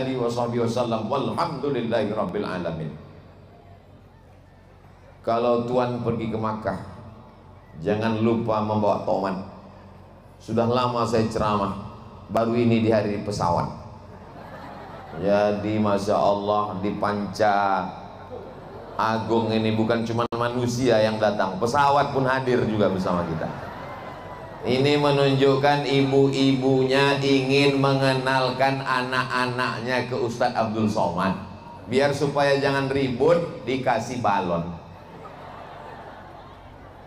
wasallam. Walhamdulillahirabbil alamin. Kalau tuan pergi ke Makkah, jangan lupa membawa tomat. Sudah lama saya ceramah, baru ini di hari pesawat. Jadi Masya Allah, di Panca Agung ini bukan cuma manusia yang datang, pesawat pun hadir juga bersama kita. Ini menunjukkan ibu-ibunya ingin mengenalkan anak-anaknya ke Ustadz Abdul Somad. Biar supaya jangan ribut, dikasih balon.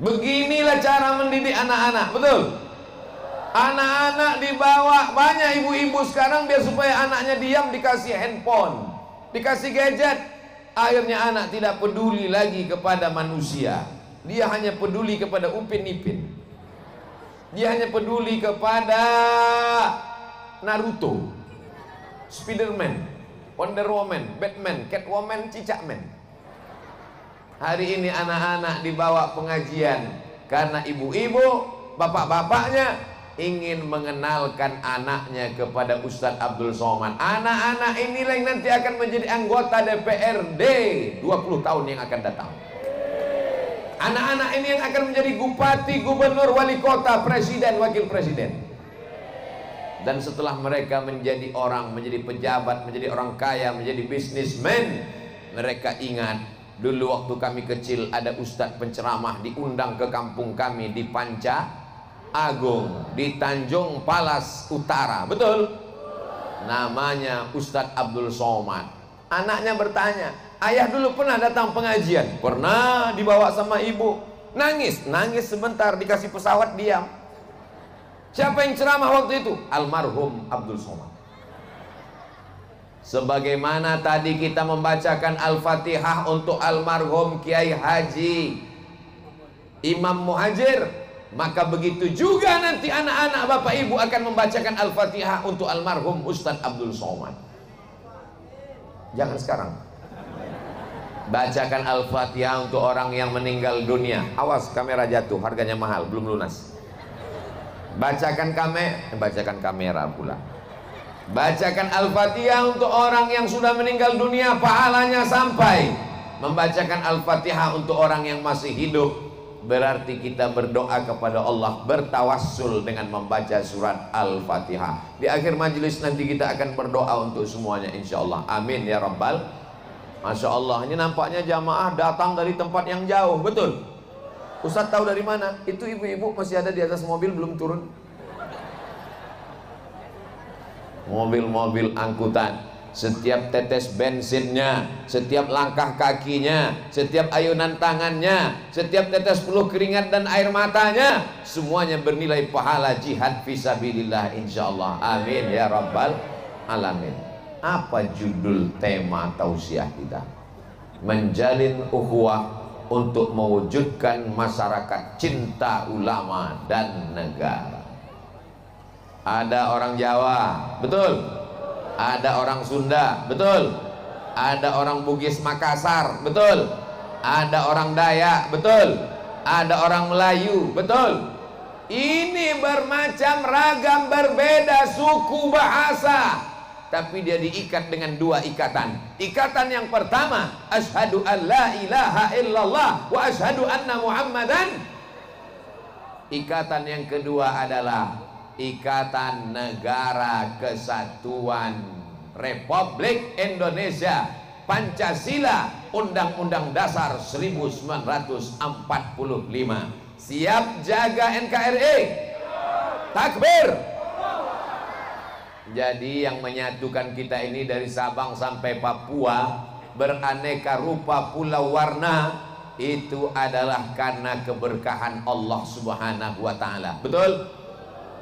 Beginilah cara mendidik anak-anak, betul? Anak-anak dibawa, banyak ibu-ibu sekarang biar supaya anaknya diam dikasih handphone, dikasih gadget. Akhirnya anak tidak peduli lagi kepada manusia. Dia hanya peduli kepada Upin Ipin. Dia hanya peduli kepada Naruto, Spiderman, Wonder Woman, Batman, Catwoman, Cicakman. Hari ini anak-anak dibawa pengajian karena ibu-ibu, bapak-bapaknya ingin mengenalkan anaknya kepada Ustadz Abdul Somad. Anak-anak inilah yang nanti akan menjadi anggota DPRD 20 tahun yang akan datang. Anak-anak ini yang akan menjadi bupati, gubernur, wali kota, presiden, wakil presiden. Dan setelah mereka menjadi orang, menjadi pejabat, menjadi orang kaya, menjadi bisnismen, mereka ingat dulu waktu kami kecil ada ustadz penceramah diundang ke kampung kami di Panca Agung, di Tanjung Palas Utara, betul? Namanya Ustadz Abdul Somad. Anaknya bertanya, ayah dulu pernah datang pengajian? Pernah, dibawa sama ibu. Nangis, nangis sebentar, dikasih pesawat diam. Siapa yang ceramah waktu itu? Almarhum Abdul Somad. Sebagaimana tadi kita membacakan Al-Fatihah untuk almarhum Kiai Haji Imam Muhajir, maka begitu juga nanti anak-anak bapak ibu akan membacakan Al-Fatihah untuk almarhum Ustadz Abdul Somad. Jangan sekarang. Bacakan Al-Fatihah untuk orang yang meninggal dunia. Awas kamera jatuh, harganya mahal, belum lunas. Bacakan kamera pula. Bacakan Al-Fatihah untuk orang yang sudah meninggal dunia, pahalanya sampai. Membacakan Al-Fatihah untuk orang yang masih hidup, berarti kita berdoa kepada Allah, bertawassul dengan membaca surat Al-Fatihah. Di akhir majelis nanti kita akan berdoa untuk semuanya insyaallah. Amin ya rabbal. Masya Allah, ini nampaknya jamaah datang dari tempat yang jauh, betul? Ustadz tahu dari mana? Itu ibu-ibu masih ada di atas mobil belum turun. Mobil-mobil angkutan, setiap tetes bensinnya, setiap langkah kakinya, setiap ayunan tangannya, setiap tetes peluh keringat dan air matanya, semuanya bernilai pahala jihad fisabilillah insyaallah. Amin ya rabbal alamin. Apa judul tema tausiah kita? Menjalin ukhuwah untuk mewujudkan masyarakat cinta ulama dan negara. Ada orang Jawa, betul? Ada orang Sunda, betul? Ada orang Bugis Makassar, betul? Ada orang Dayak, betul? Ada orang Melayu, betul? Ini bermacam ragam, berbeda suku bahasa, tapi dia diikat dengan dua ikatan. Ikatan yang pertama, asyhadu an la ilaha illallah wa asyhadu anna muhammadan. Ikatan yang kedua adalah Ikatan Negara Kesatuan Republik Indonesia, Pancasila, Undang-Undang Dasar 1945. Siap jaga NKRI? Takbir. Jadi yang menyatukan kita ini dari Sabang sampai Papua, beraneka rupa pulau warna, itu adalah karena keberkahan Allah Subhanahu wa Ta'ala. Betul?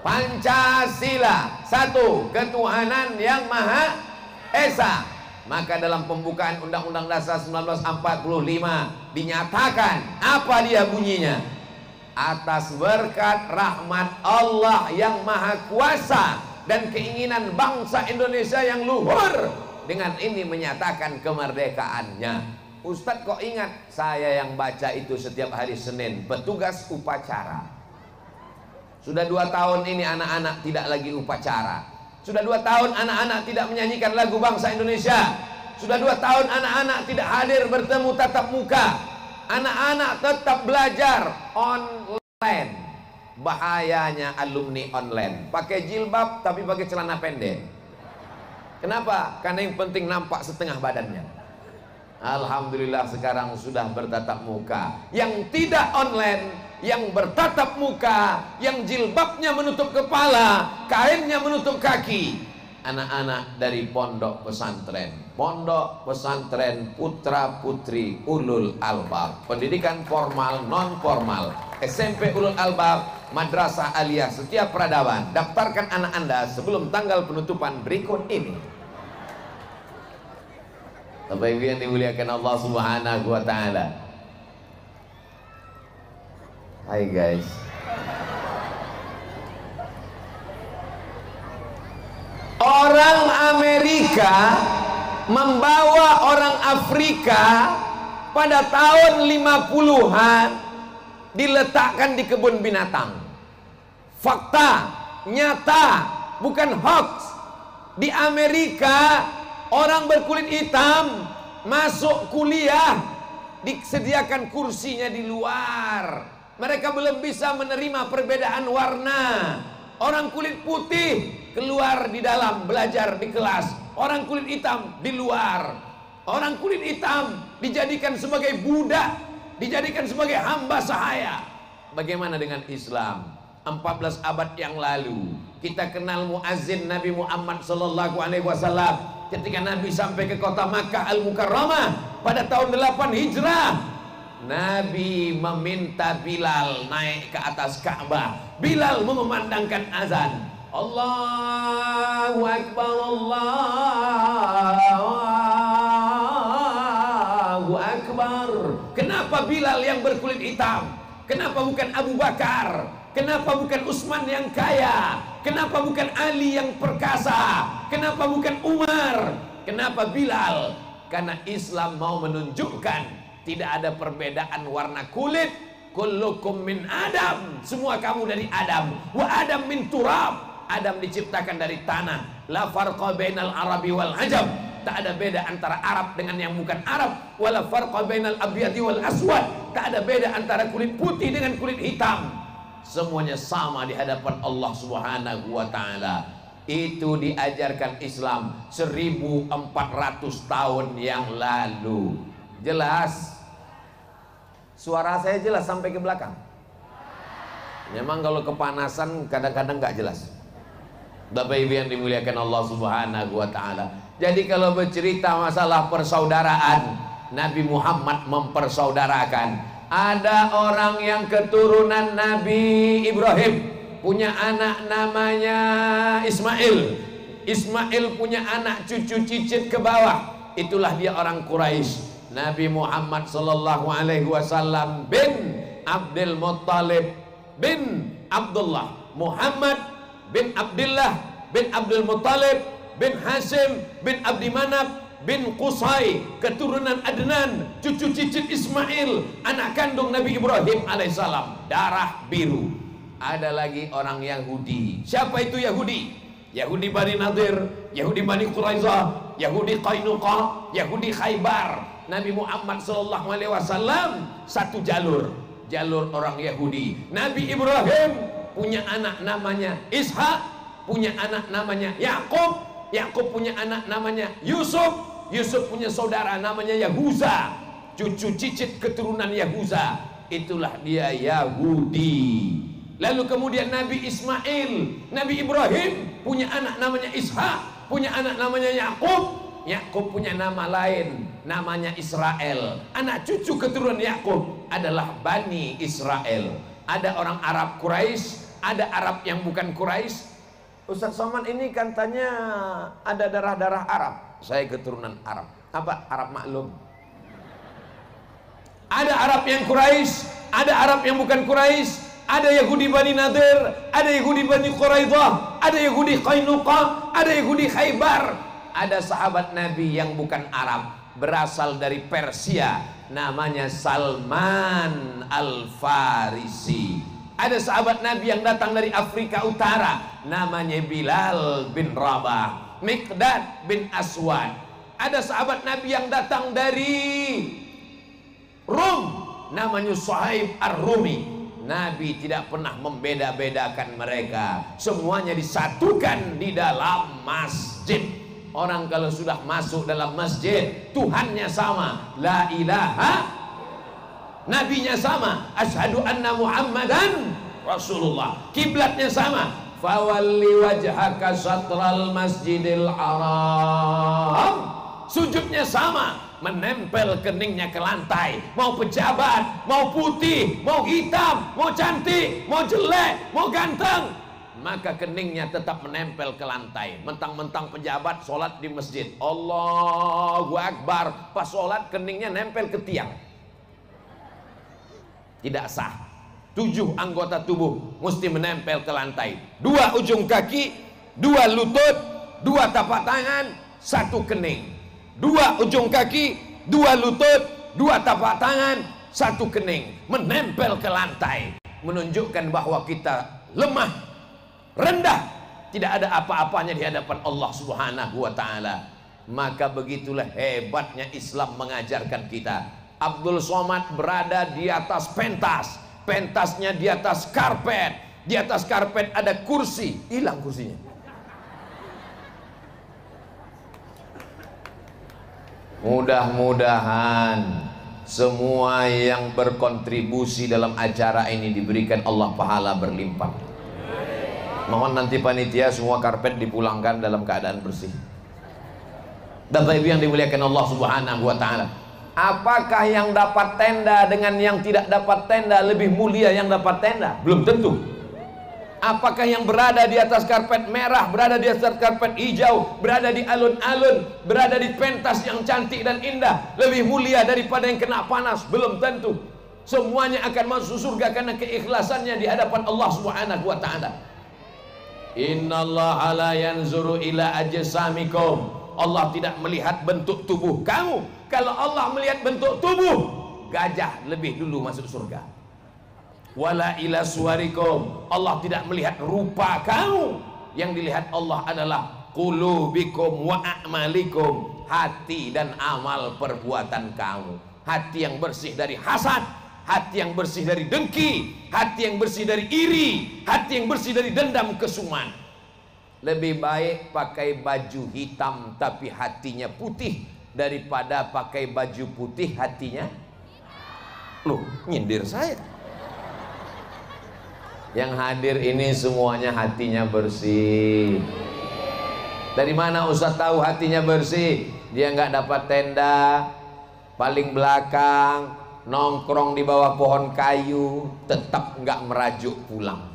Pancasila, satu, ketuhanan yang Maha Esa. Maka dalam pembukaan Undang-Undang Dasar 1945 dinyatakan, apa dia bunyinya? Atas berkat rahmat Allah yang Maha Kuasa dan keinginan bangsa Indonesia yang luhur, dengan ini menyatakan kemerdekaannya. Ustadz kok ingat? Saya yang baca itu setiap hari Senin, petugas upacara. Sudah 2 tahun ini anak-anak tidak lagi upacara. Sudah 2 tahun anak-anak tidak menyanyikan lagu bangsa Indonesia. Sudah 2 tahun anak-anak tidak hadir bertemu tatap muka. Anak-anak tetap belajar online. Bahayanya alumni online. Pakai jilbab tapi pakai celana pendek. Kenapa? Karena yang penting nampak setengah badannya. Alhamdulillah sekarang sudah bertatap muka. Yang tidak online, yang bertatap muka, yang jilbabnya menutup kepala, kainnya menutup kaki. Anak-anak dari pondok pesantren. Pondok pesantren putra putri ulul albab. Pendidikan formal, non formal. SMP ulul albab, madrasah aliyah setiap peradaban. Daftarkan anak Anda sebelum tanggal penutupan berikut ini. Bapak Ibu yang dimuliakan Allah Subhanahu wa taala. Hai guys. Orang Amerika membawa orang Afrika pada tahun 50-an diletakkan di kebun binatang. Fakta, nyata, bukan hoax. Di Amerika orang berkulit hitam masuk kuliah disediakan kursinya di luar. Mereka belum bisa menerima perbedaan warna. Orang kulit putih keluar di dalam belajar di kelas. Orang kulit hitam di luar. Orang kulit hitam dijadikan sebagai budak, dijadikan sebagai hamba sahaya. Bagaimana dengan Islam? 14 abad yang lalu kita kenal muazzin Nabi Muhammad sallallahu alaihi wasallam. Ketika Nabi sampai ke kota Makkah Al-Mukarramah pada tahun 8 Hijrah, Nabi meminta Bilal naik ke atas Ka'bah. Bilal mengumandangkan azan. Allahu Akbar, Allahu Akbar. Kenapa Bilal yang berkulit hitam? Kenapa bukan Abu Bakar? Kenapa bukan Utsman yang kaya? Kenapa bukan Ali yang perkasa? Kenapa bukan Umar? Kenapa Bilal? Karena Islam mau menunjukkan tidak ada perbedaan warna kulit. Kullukum min Adam. Semua kamu dari Adam. Wa Adam min turab. Adam diciptakan dari tanah. La farqa bainal Arabi wal Ajam. Tak ada beda antara Arab dengan yang bukan Arab. Wala farqa bainal abyadi wal aswad. Tak ada beda antara kulit putih dengan kulit hitam. Semuanya sama di hadapan Allah Subhanahu wa taala. Itu diajarkan Islam 1400 tahun yang lalu. Jelas? Suara saya jelas sampai ke belakang? Memang kalau kepanasan kadang-kadang nggak jelas. Bapak Ibu yang dimuliakan Allah Subhanahu wa taala. Jadi kalau bercerita masalah persaudaraan, Nabi Muhammad mempersaudarakan. Ada orang yang keturunan Nabi Ibrahim, punya anak namanya Ismail. Ismail punya anak cucu cicit ke bawah. Itulah dia orang Quraisy. Nabi Muhammad sallallahu alaihi wasallam bin Abdul Muttalib bin Abdullah. Muhammad bin Abdullah bin Abdul Muttalib bin Hashim bin Abdi Manaf bin Qusay, keturunan Adnan, cucu cicit Ismail, anak kandung Nabi Ibrahim alaihissalam, darah biru. Ada lagi orang Yahudi. Siapa itu Yahudi? Yahudi Bani Nadir, Yahudi Bani Quraizah, Yahudi Qainuqa, Yahudi Khaybar. Nabi Muhammad sallallahu alaihi wasallam satu jalur orang Yahudi. Nabi Ibrahim punya anak namanya Ishak, punya anak namanya Yakub, Yakub punya anak namanya Yusuf, Yusuf punya saudara namanya Yahuza, cucu cicit keturunan Yahuza. Itulah dia Yahudi. Lalu kemudian Nabi Ismail, Nabi Ibrahim punya anak namanya Ishak, punya anak namanya Yakub. Yakub punya nama lain, namanya Israel. Anak cucu keturunan Yakub adalah Bani Israel. Ada orang Arab Quraisy, ada Arab yang bukan Quraisy. Ustaz Somad ini katanya ada darah-darah Arab. Saya keturunan Arab. Apa? Arab maklum. Ada Arab yang Quraisy, ada Arab yang bukan Quraisy, ada Yahudi Bani Nadir, ada Yahudi Bani Quraidah, ada Yahudi Qainuqa, ada Yahudi Khaybar. Ada sahabat Nabi yang bukan Arab, berasal dari Persia, namanya Salman Al-Farisi. Ada sahabat Nabi yang datang dari Afrika Utara, namanya Bilal bin Rabah, Miqdad bin Aswad. Ada sahabat Nabi yang datang dari Rum, namanya Suhaib Ar-Rumi. Nabi tidak pernah membeda-bedakan mereka, semuanya disatukan di dalam masjid. Orang kalau sudah masuk dalam masjid, Tuhannya sama, la ilaha, nabinya sama, asyhadu anna Muhammadan Rasulullah, kiblatnya sama, fawalli wajhaka syatral masjidil haram, sujudnya sama, menempel keningnya ke lantai. Mau pejabat, mau putih, mau hitam, mau cantik, mau jelek, mau ganteng, maka keningnya tetap menempel ke lantai. Mentang-mentang pejabat sholat di masjid, Allahu Akbar, pas sholat keningnya nempel ke tiang, tidak sah. 7 anggota tubuh mesti menempel ke lantai. 2 ujung kaki, 2 lutut, 2 tapak tangan, 1 kening. 2 ujung kaki, 2 lutut, 2 tapak tangan, 1 kening, menempel ke lantai, menunjukkan bahwa kita lemah, rendah, tidak ada apa-apanya di hadapan Allah Subhanahu wa taala. Maka begitulah hebatnya Islam mengajarkan kita. Abdul Somad berada di atas pentas, pentasnya di atas karpet, di atas karpet ada kursi, hilang kursinya. Mudah-mudahan semua yang berkontribusi dalam acara ini diberikan Allah pahala berlimpah. Mohon nanti panitia semua karpet dipulangkan dalam keadaan bersih. Bapak Ibu yang dimuliakan Allah Subhanahu wa taala, apakah yang dapat tenda dengan yang tidak dapat tenda lebih mulia yang dapat tenda? Belum tentu. Apakah yang berada di atas karpet merah, berada di atas karpet hijau, berada di alun-alun, berada di pentas yang cantik dan indah lebih mulia daripada yang kena panas? Belum tentu. Semuanya akan masuk surga karena keikhlasannya di hadapan Allah Subhanahu wa taala. Innallaha la yanzuru ila ajsamikum. Allah tidak melihat bentuk tubuh kamu. Kalau Allah melihat bentuk tubuh, gajah lebih dulu masuk surga. Wala ila suwarikum. Allah tidak melihat rupa kamu. Yang dilihat Allah adalah qulubikum wa a'malikum, hati dan amal perbuatan kamu. Hati yang bersih dari hasad, hati yang bersih dari dengki, hati yang bersih dari iri, hati yang bersih dari dendam kesuman. Lebih baik pakai baju hitam tapi hatinya putih daripada pakai baju putih hatinya, loh, nyindir saya. Yang hadir ini semuanya hatinya bersih. Dari mana Ustaz tahu hatinya bersih? Dia nggak dapat tenda, paling belakang, nongkrong di bawah pohon kayu, tetap nggak merajuk pulang.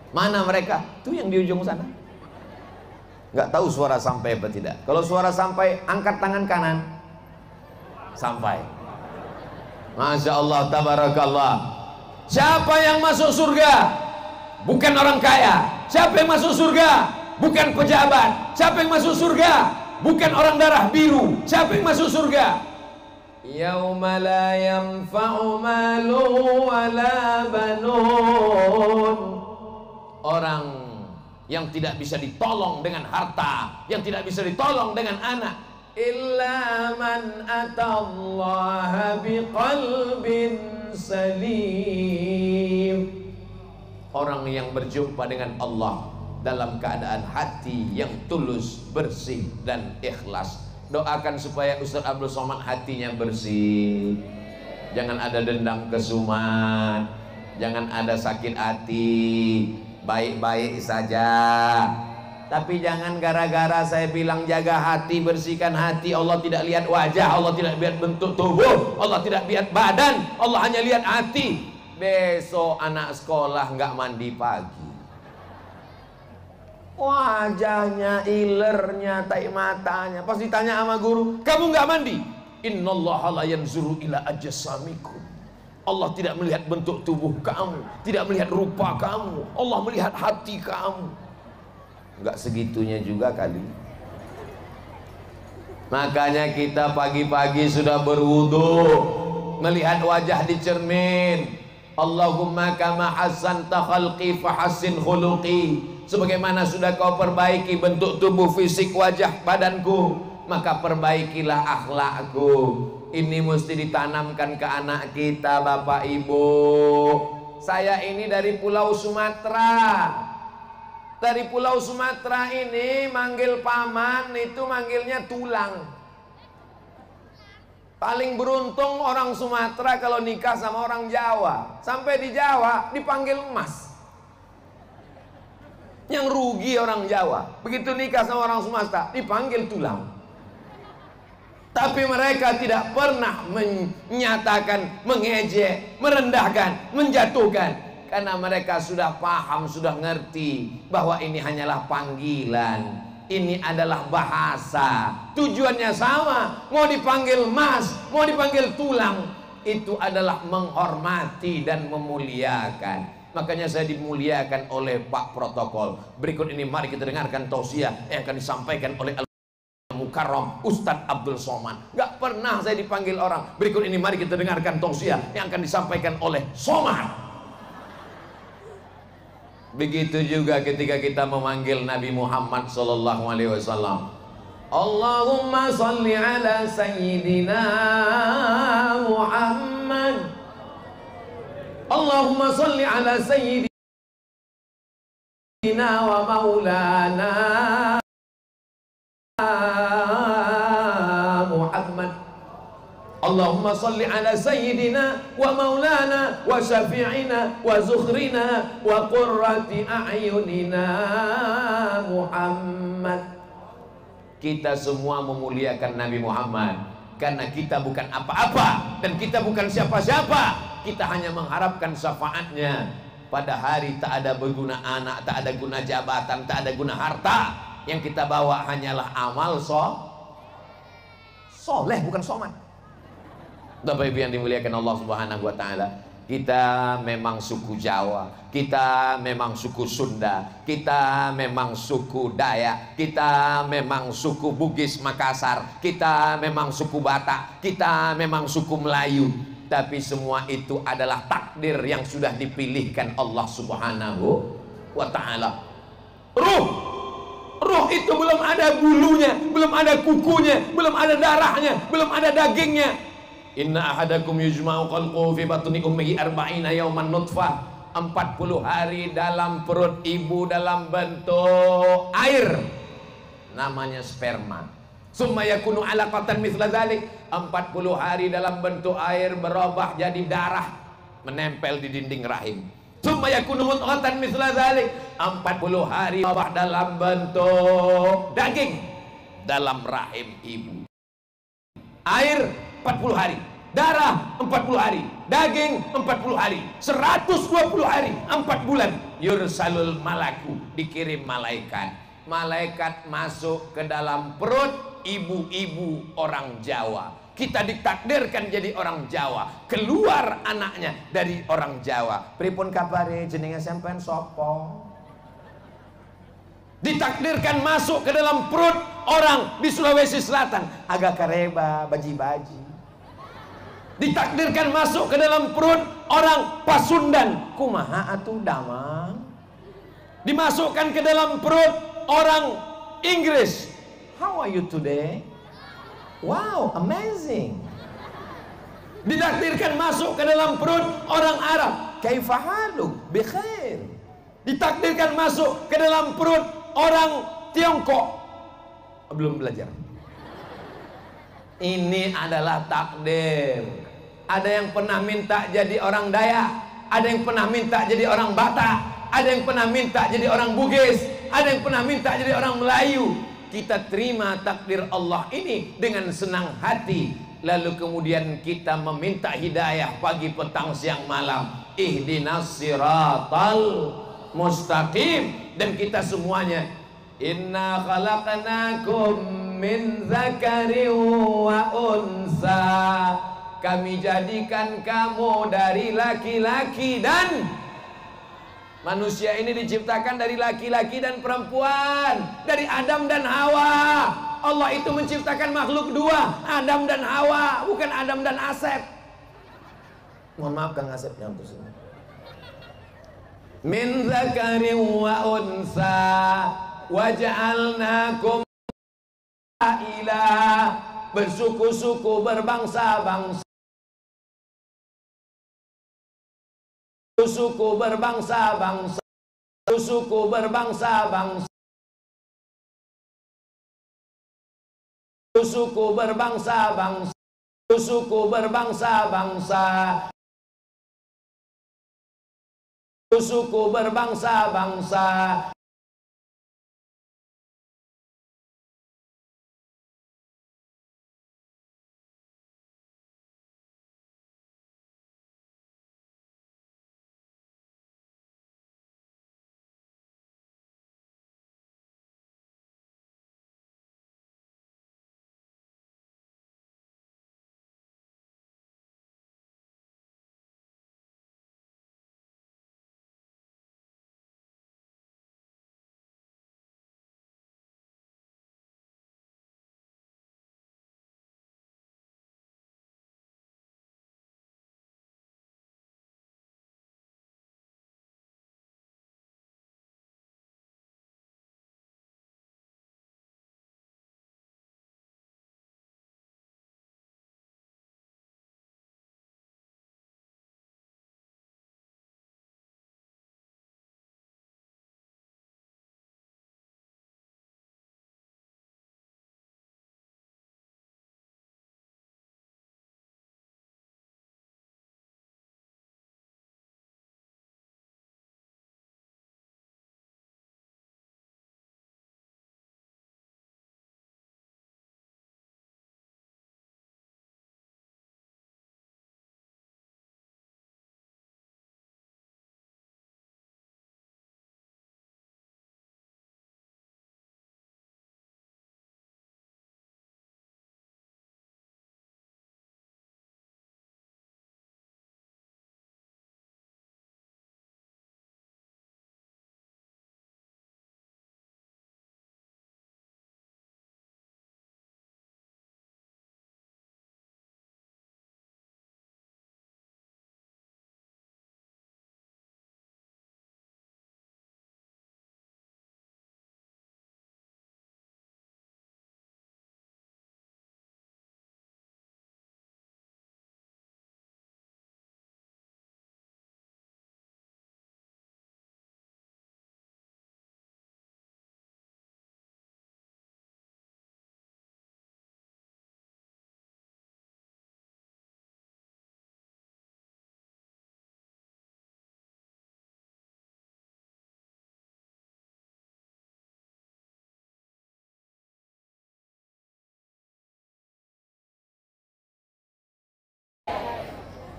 Mana mereka? Tuh yang di ujung sana. Nggak tahu suara sampai apa tidak. Kalau suara sampai, angkat tangan kanan. Sampai. Masya Allah, tabarakallah. Siapa yang masuk surga? Bukan orang kaya. Siapa yang masuk surga? Bukan pejabat. Siapa yang masuk surga? Bukan orang darah biru. Siapa yang masuk surga? Yauma la yanfa'u malu wala banun. Orang yang tidak bisa ditolong dengan harta, yang tidak bisa ditolong dengan anak, illa man atallaha biqalbin salim. Orang yang berjumpa dengan Allah dalam keadaan hati yang tulus, bersih dan ikhlas. Doakan supaya Ustaz Abdul Somad hatinya bersih. Jangan ada dendam kesumat, jangan ada sakit hati, baik-baik saja. Tapi jangan gara-gara saya bilang jaga hati, bersihkan hati, Allah tidak lihat wajah, Allah tidak lihat bentuk tubuh, Allah tidak lihat badan, Allah hanya lihat hati. Besok anak sekolah nggak mandi pagi, wajahnya, ilernya, tai matanya, pas ditanya sama guru, kamu nggak mandi? Innallaha la yanzuru ila ajsamikum. Allah tidak melihat bentuk tubuh kamu, tidak melihat rupa kamu, Allah melihat hati kamu. Nggak segitunya juga kali. Makanya kita pagi-pagi sudah berwudu, melihat wajah di cermin, Allahumma kama hassanta khalqi fahassin khuluqi. Sebagaimana sudah kau perbaiki bentuk tubuh fisik wajah badanku, maka perbaikilah akhlakku. Ini mesti ditanamkan ke anak kita, Bapak Ibu. Saya ini dari Pulau Sumatera. Dari Pulau Sumatera ini manggil paman itu manggilnya tulang. Paling beruntung orang Sumatera kalau nikah sama orang Jawa. Sampai di Jawa dipanggil emas. Yang rugi orang Jawa. Begitu nikah sama orang Sumatera dipanggil tulang. Tapi mereka tidak pernah menyatakan, mengejek, merendahkan, menjatuhkan. Karena mereka sudah paham, sudah ngerti bahwa ini hanyalah panggilan. Ini adalah bahasa. Tujuannya sama. Mau dipanggil mas, mau dipanggil tulang, itu adalah menghormati dan memuliakan. Makanya saya dimuliakan oleh Pak Protokol. Berikut ini mari kita dengarkan tausiah yang akan disampaikan oleh Mukarram Ustadz Abdul Somad. Gak pernah saya dipanggil orang. Berikut ini mari kita dengarkan tausiah yang akan disampaikan oleh Somad. Begitu juga ketika kita memanggil Nabi Muhammad sallallahu alaihi wasallam. Allahumma salli ala sayyidina Muhammad. Allahumma salli ala sayyidina wa maulana Muhammad. Allahumma salli ala sayyidina wa maulana wa syafi'ina wa zukhrina wa qurrati a'yunina Muhammad. Kita semua memuliakan Nabi Muhammad karena kita bukan apa-apa dan kita bukan siapa-siapa. Kita hanya mengharapkan syafaatnya. Pada hari tak ada berguna anak, tak ada guna jabatan, tak ada guna harta. Yang kita bawa hanyalah amal soleh, bukan soman. Bapak Ibu yang dimuliakan Allah Subhanahu wa Ta'ala, kita memang suku Jawa, kita memang suku Sunda, kita memang suku Dayak, kita memang suku Bugis Makassar, kita memang suku Batak, kita memang suku Melayu. Tapi semua itu adalah takdir yang sudah dipilihkan Allah Subhanahu wa Ta'ala. Ruh itu belum ada bulunya, belum ada kukunya, belum ada darahnya, belum ada dagingnya. Inna ahadakum yujma'u khalquhu fi batni ummihi arba'ina yawman nutfah. 40 hari dalam perut ibu dalam bentuk air, namanya sperma. Summa yakunu 'alaqatan mithla dzalik. 40 hari dalam bentuk air berubah jadi darah, menempel di dinding rahim. Summa yakunu mudghatan mithla dzalik. 40 hari berubah dalam bentuk daging dalam rahim ibu. Air 40 hari, darah 40 hari, daging 40 hari, 120 hari, 4 bulan. Yursalul malaku, dikirim malaikat. Malaikat masuk ke dalam perut ibu-ibu orang Jawa. Kita ditakdirkan jadi orang Jawa, keluar anaknya dari orang Jawa. Pripun kabare jenenge sampean sapa? Ditakdirkan masuk ke dalam perut orang di Sulawesi Selatan, agak kareba, baji-baji. Ditakdirkan masuk ke dalam perut orang Pasundan, kumaha atuh damang. Dimasukkan ke dalam perut orang Inggris, how are you today? Wow, amazing. Ditakdirkan masuk ke dalam perut orang Arab, kaifa haluk? Bikhair. Ditakdirkan masuk ke dalam perut orang Tiongkok, belum belajar. Ini adalah takdir. Ada yang pernah minta jadi orang Dayak, ada yang pernah minta jadi orang Batak, ada yang pernah minta jadi orang Bugis, ada yang pernah minta jadi orang Melayu. Kita terima takdir Allah ini dengan senang hati. Lalu kemudian kita meminta hidayah pagi, petang, siang, malam. Ihdinas siratal mustaqim. Dan kita semuanya, inna khalaqnakum min dzakarin wa unsa. Kami jadikan kamu dari laki-laki dan manusia ini diciptakan dari laki-laki dan perempuan, dari Adam dan Hawa. Allah itu menciptakan makhluk dua, Adam dan Hawa, bukan Adam dan Asep. Mohon maaf Kang Asep yang terus ini. min zakarin wa unsa waj'alnakum ila, bersuku-suku, berbangsa-bangsa, suku berbangsa-bangsa, suku berbangsa-bangsa, suku berbangsa-bangsa, suku berbangsa-bangsa, suku berbangsa-bangsa.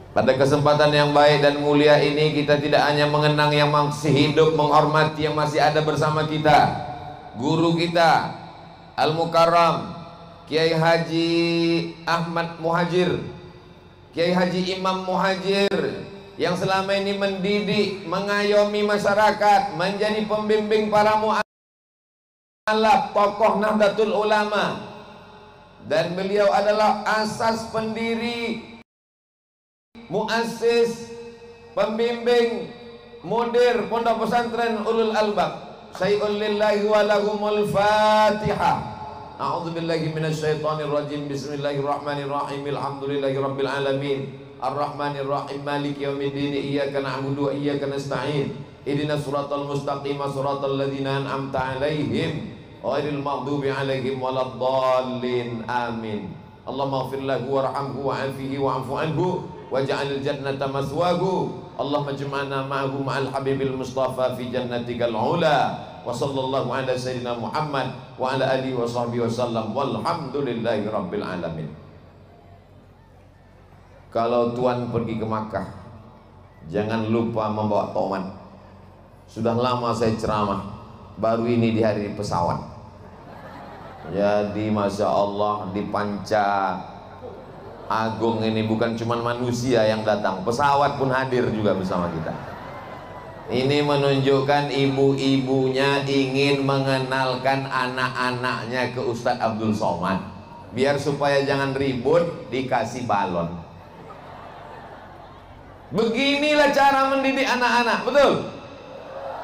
Pada kesempatan yang baik dan mulia ini, kita tidak hanya mengenang yang masih hidup, menghormati yang masih ada bersama kita, guru kita Al-Mukarram Kiai Haji Ahmad Muhajir, Kiai Haji Imam Muhajir, yang selama ini mendidik, mengayomi masyarakat, menjadi pembimbing para mu'alaf, tokoh Nahdlatul Ulama, dan beliau adalah asas pendiri, muassis, pembimbing, mudir Pondok Pesantren Ulul Albab. Syai'un lillahi wa lahumul Fatihah. A'udzubillahi minasyaitonir rajim. Bismillahirrahmanirrahim. Alhamdulillahi rabbil alamin. Arrahmanirrahim. Maliki yaumiddin. Iyyaka na'budu wa iyyaka nasta'in. Ihdinas siratal mustaqim, siratal ladzina an'amta 'alaihim ghairil maghdubi 'alaihim waladdallin. Amin. Allahumma ighfir lahu warhamhu wa'afihi wa'fu anhu waj'alil jannata maswahu. Allahumma jama'na ma'ahu ma'al habibil mustafa fi jannatikal ula. Wa sallallahu ala sayyidina Muhammad wa ala alihi wa sahbihi wasallam walhamdulillahi rabbil alamin. Kalau tuan pergi ke Makkah, jangan lupa membawa tomat. Sudah lama saya ceramah, baru ini di hari pesawat. Jadi Masya Allah, di Panca Agung ini bukan cuma manusia yang datang, pesawat pun hadir juga bersama kita. Ini menunjukkan ibu-ibunya ingin mengenalkan anak-anaknya ke Ustadz Abdul Somad, biar supaya jangan ribut, dikasih balon. Beginilah cara mendidik anak-anak, betul?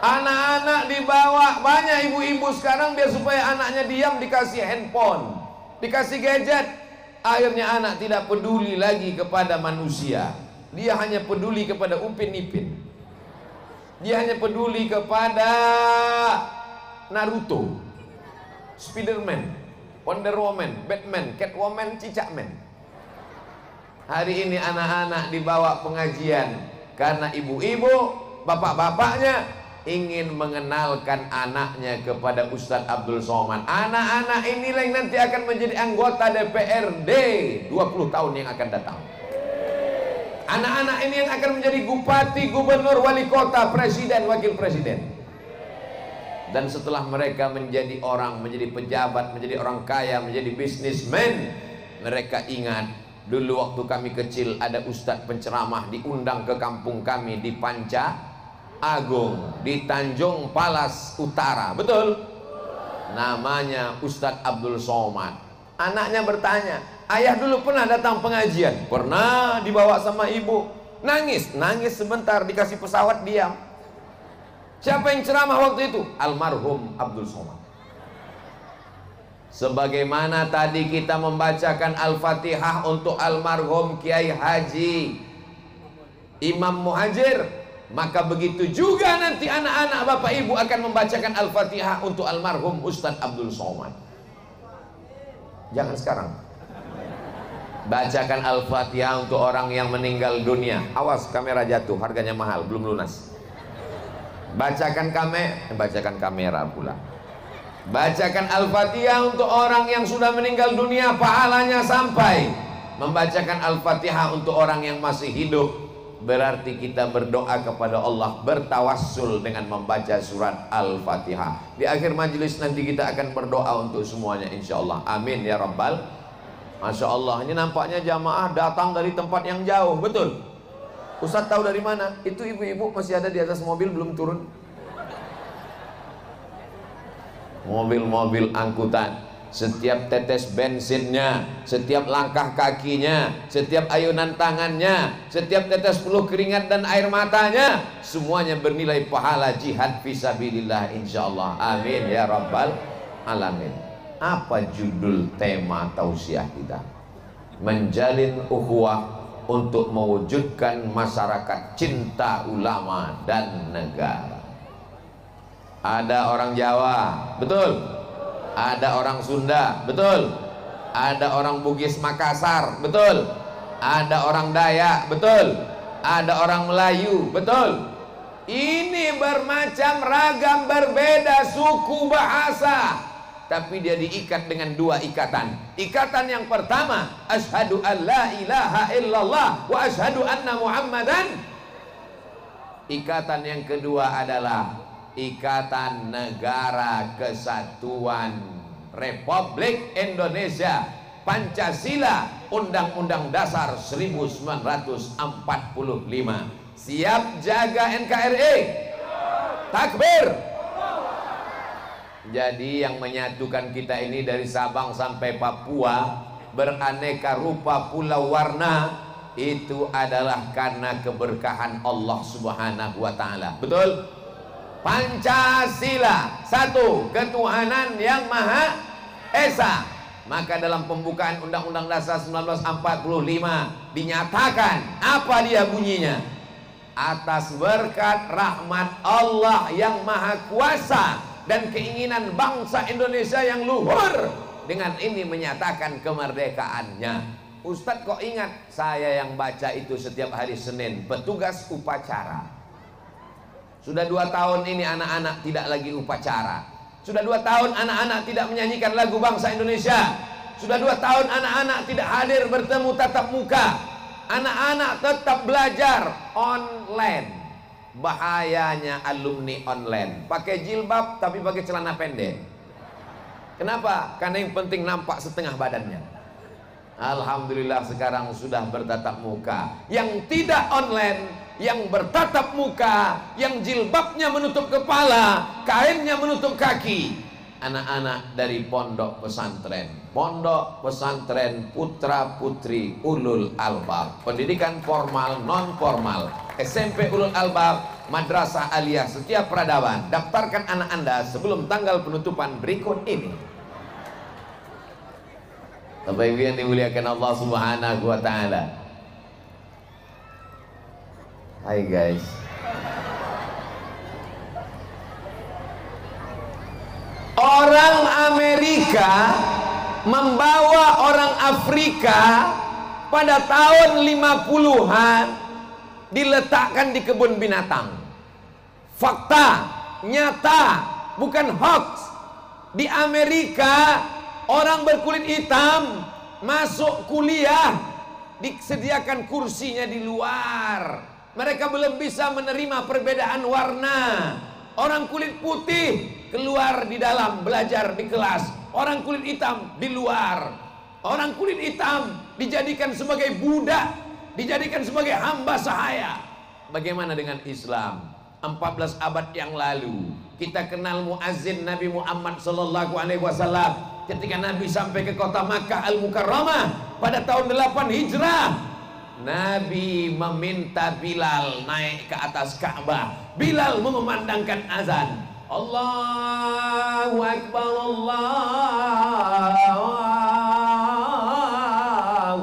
Anak-anak dibawa, banyak ibu-ibu sekarang biar supaya anaknya diam dikasih handphone, dikasih gadget. Akhirnya anak tidak peduli lagi kepada manusia. Dia hanya peduli kepada Upin Ipin. Dia hanya peduli kepada Naruto, Spiderman, Wonder Woman, Batman, Catwoman, Cicakman. Hari ini anak-anak dibawa pengajian karena ibu-ibu, bapak-bapaknya ingin mengenalkan anaknya kepada Ustadz Abdul Somad. Anak-anak inilah yang nanti akan menjadi anggota DPRD 20 tahun yang akan datang. Anak-anak ini yang akan menjadi bupati, gubernur, wali kota, presiden, wakil presiden. Dan setelah mereka menjadi orang, menjadi pejabat, menjadi orang kaya, menjadi bisnismen, mereka ingat dulu waktu kami kecil ada ustadz penceramah diundang ke kampung kami di Panca Agung, di Tanjung Palas Utara, betul? Namanya Ustadz Abdul Somad. Anaknya bertanya, ayah dulu pernah datang pengajian? Pernah, dibawa sama ibu. Nangis, nangis sebentar, dikasih pesawat diam. Siapa yang ceramah waktu itu? Almarhum Abdul Somad. Sebagaimana tadi kita membacakan Al-Fatihah untuk almarhum Kiai Haji Imam Muhajir, maka begitu juga nanti anak-anak bapak ibu akan membacakan Al-Fatihah untuk almarhum Ustadz Abdul Somad. Jangan sekarang. Bacakan Al-Fatihah untuk orang yang meninggal dunia. Awas kamera jatuh, harganya mahal, belum lunas. Bacakan kamera pula. Bacakan Al-Fatihah untuk orang yang sudah meninggal dunia, pahalanya sampai. Membacakan Al-Fatihah untuk orang yang masih hidup, berarti kita berdoa kepada Allah, bertawassul dengan membaca surat Al-Fatihah. Di akhir majelis nanti kita akan berdoa untuk semuanya insyaallah. Amin ya rabbal. Masya Allah, ini nampaknya jamaah datang dari tempat yang jauh, betul? Ustaz tahu dari mana? Itu ibu-ibu masih ada di atas mobil belum turun. Mobil-mobil angkutan, setiap tetes bensinnya, setiap langkah kakinya, setiap ayunan tangannya, setiap tetes peluh keringat dan air matanya, semuanya bernilai pahala jihad fisabilillah insyaallah. Amin ya rabbal alamin. Apa judul tema tausiah kita? Menjalin ukhuwah untuk mewujudkan masyarakat cinta ulama dan negara. Ada orang Jawa, betul? Ada orang Sunda, betul? Ada orang Bugis Makassar, betul? Ada orang Dayak, betul? Ada orang Melayu, betul? Ini bermacam ragam, berbeda suku, bahasa, tapi dia diikat dengan dua ikatan. Ikatan yang pertama, asyhadu an la ilaha illallah wa asyhadu anna muhammadan. Ikatan yang kedua adalah Ikatan Negara Kesatuan Republik Indonesia, Pancasila, Undang-Undang Dasar 1945. Siap jaga NKRI? Takbir. Jadi yang menyatukan kita ini dari Sabang sampai Papua, beraneka rupa pulau warna, itu adalah karena keberkahan Allah Subhanahu wa taala. Betul? Pancasila, satu, ketuhanan yang Maha Esa. Maka dalam pembukaan Undang-Undang Dasar 1945 dinyatakan, apa dia bunyinya? Atas berkat rahmat Allah yang Maha Kuasa dan keinginan bangsa Indonesia yang luhur, dengan ini menyatakan kemerdekaannya. Ustadz kok ingat? Saya yang baca itu setiap hari Senin, petugas upacara. Sudah 2 tahun ini anak-anak tidak lagi upacara. Sudah 2 tahun anak-anak tidak menyanyikan lagu bangsa Indonesia. Sudah 2 tahun anak-anak tidak hadir bertemu tatap muka. Anak-anak tetap belajar online. Bahayanya alumni online, pakai jilbab tapi pakai celana pendek. Kenapa? Karena yang penting nampak setengah badannya. Alhamdulillah sekarang sudah bertatap muka. Yang tidak online, yang bertatap muka, yang jilbabnya menutup kepala, kainnya menutup kaki, anak-anak dari pondok pesantren putra putri ulul albab, pendidikan formal non formal, SMP ulul albab, Madrasah Aliyah Setiap Peradaban. Daftarkan anak Anda sebelum tanggal penutupan berikut ini. Bapak Ibu yang dimuliakan Allah Subhanahu wa taala. Hai guys. Orang Amerika membawa orang Afrika pada tahun 50-an diletakkan di kebun binatang. Fakta, nyata, bukan hoax. Di Amerika orang berkulit hitam masuk kuliah disediakan kursinya di luar. Mereka belum bisa menerima perbedaan warna. Orang kulit putih keluar di dalam belajar di kelas. Orang kulit hitam di luar. Orang kulit hitam dijadikan sebagai budak, dijadikan sebagai hamba sahaya. Bagaimana dengan Islam? 14 abad yang lalu kita kenal muazzin Nabi Muhammad sallallahu alaihi wasallam. Ketika Nabi sampai ke kota Makkah Al-Mukarramah pada tahun 8 Hijrah, Nabi meminta Bilal naik ke atas Ka'bah. Bilal mengumandangkan azan. Allahu Akbar, Allahu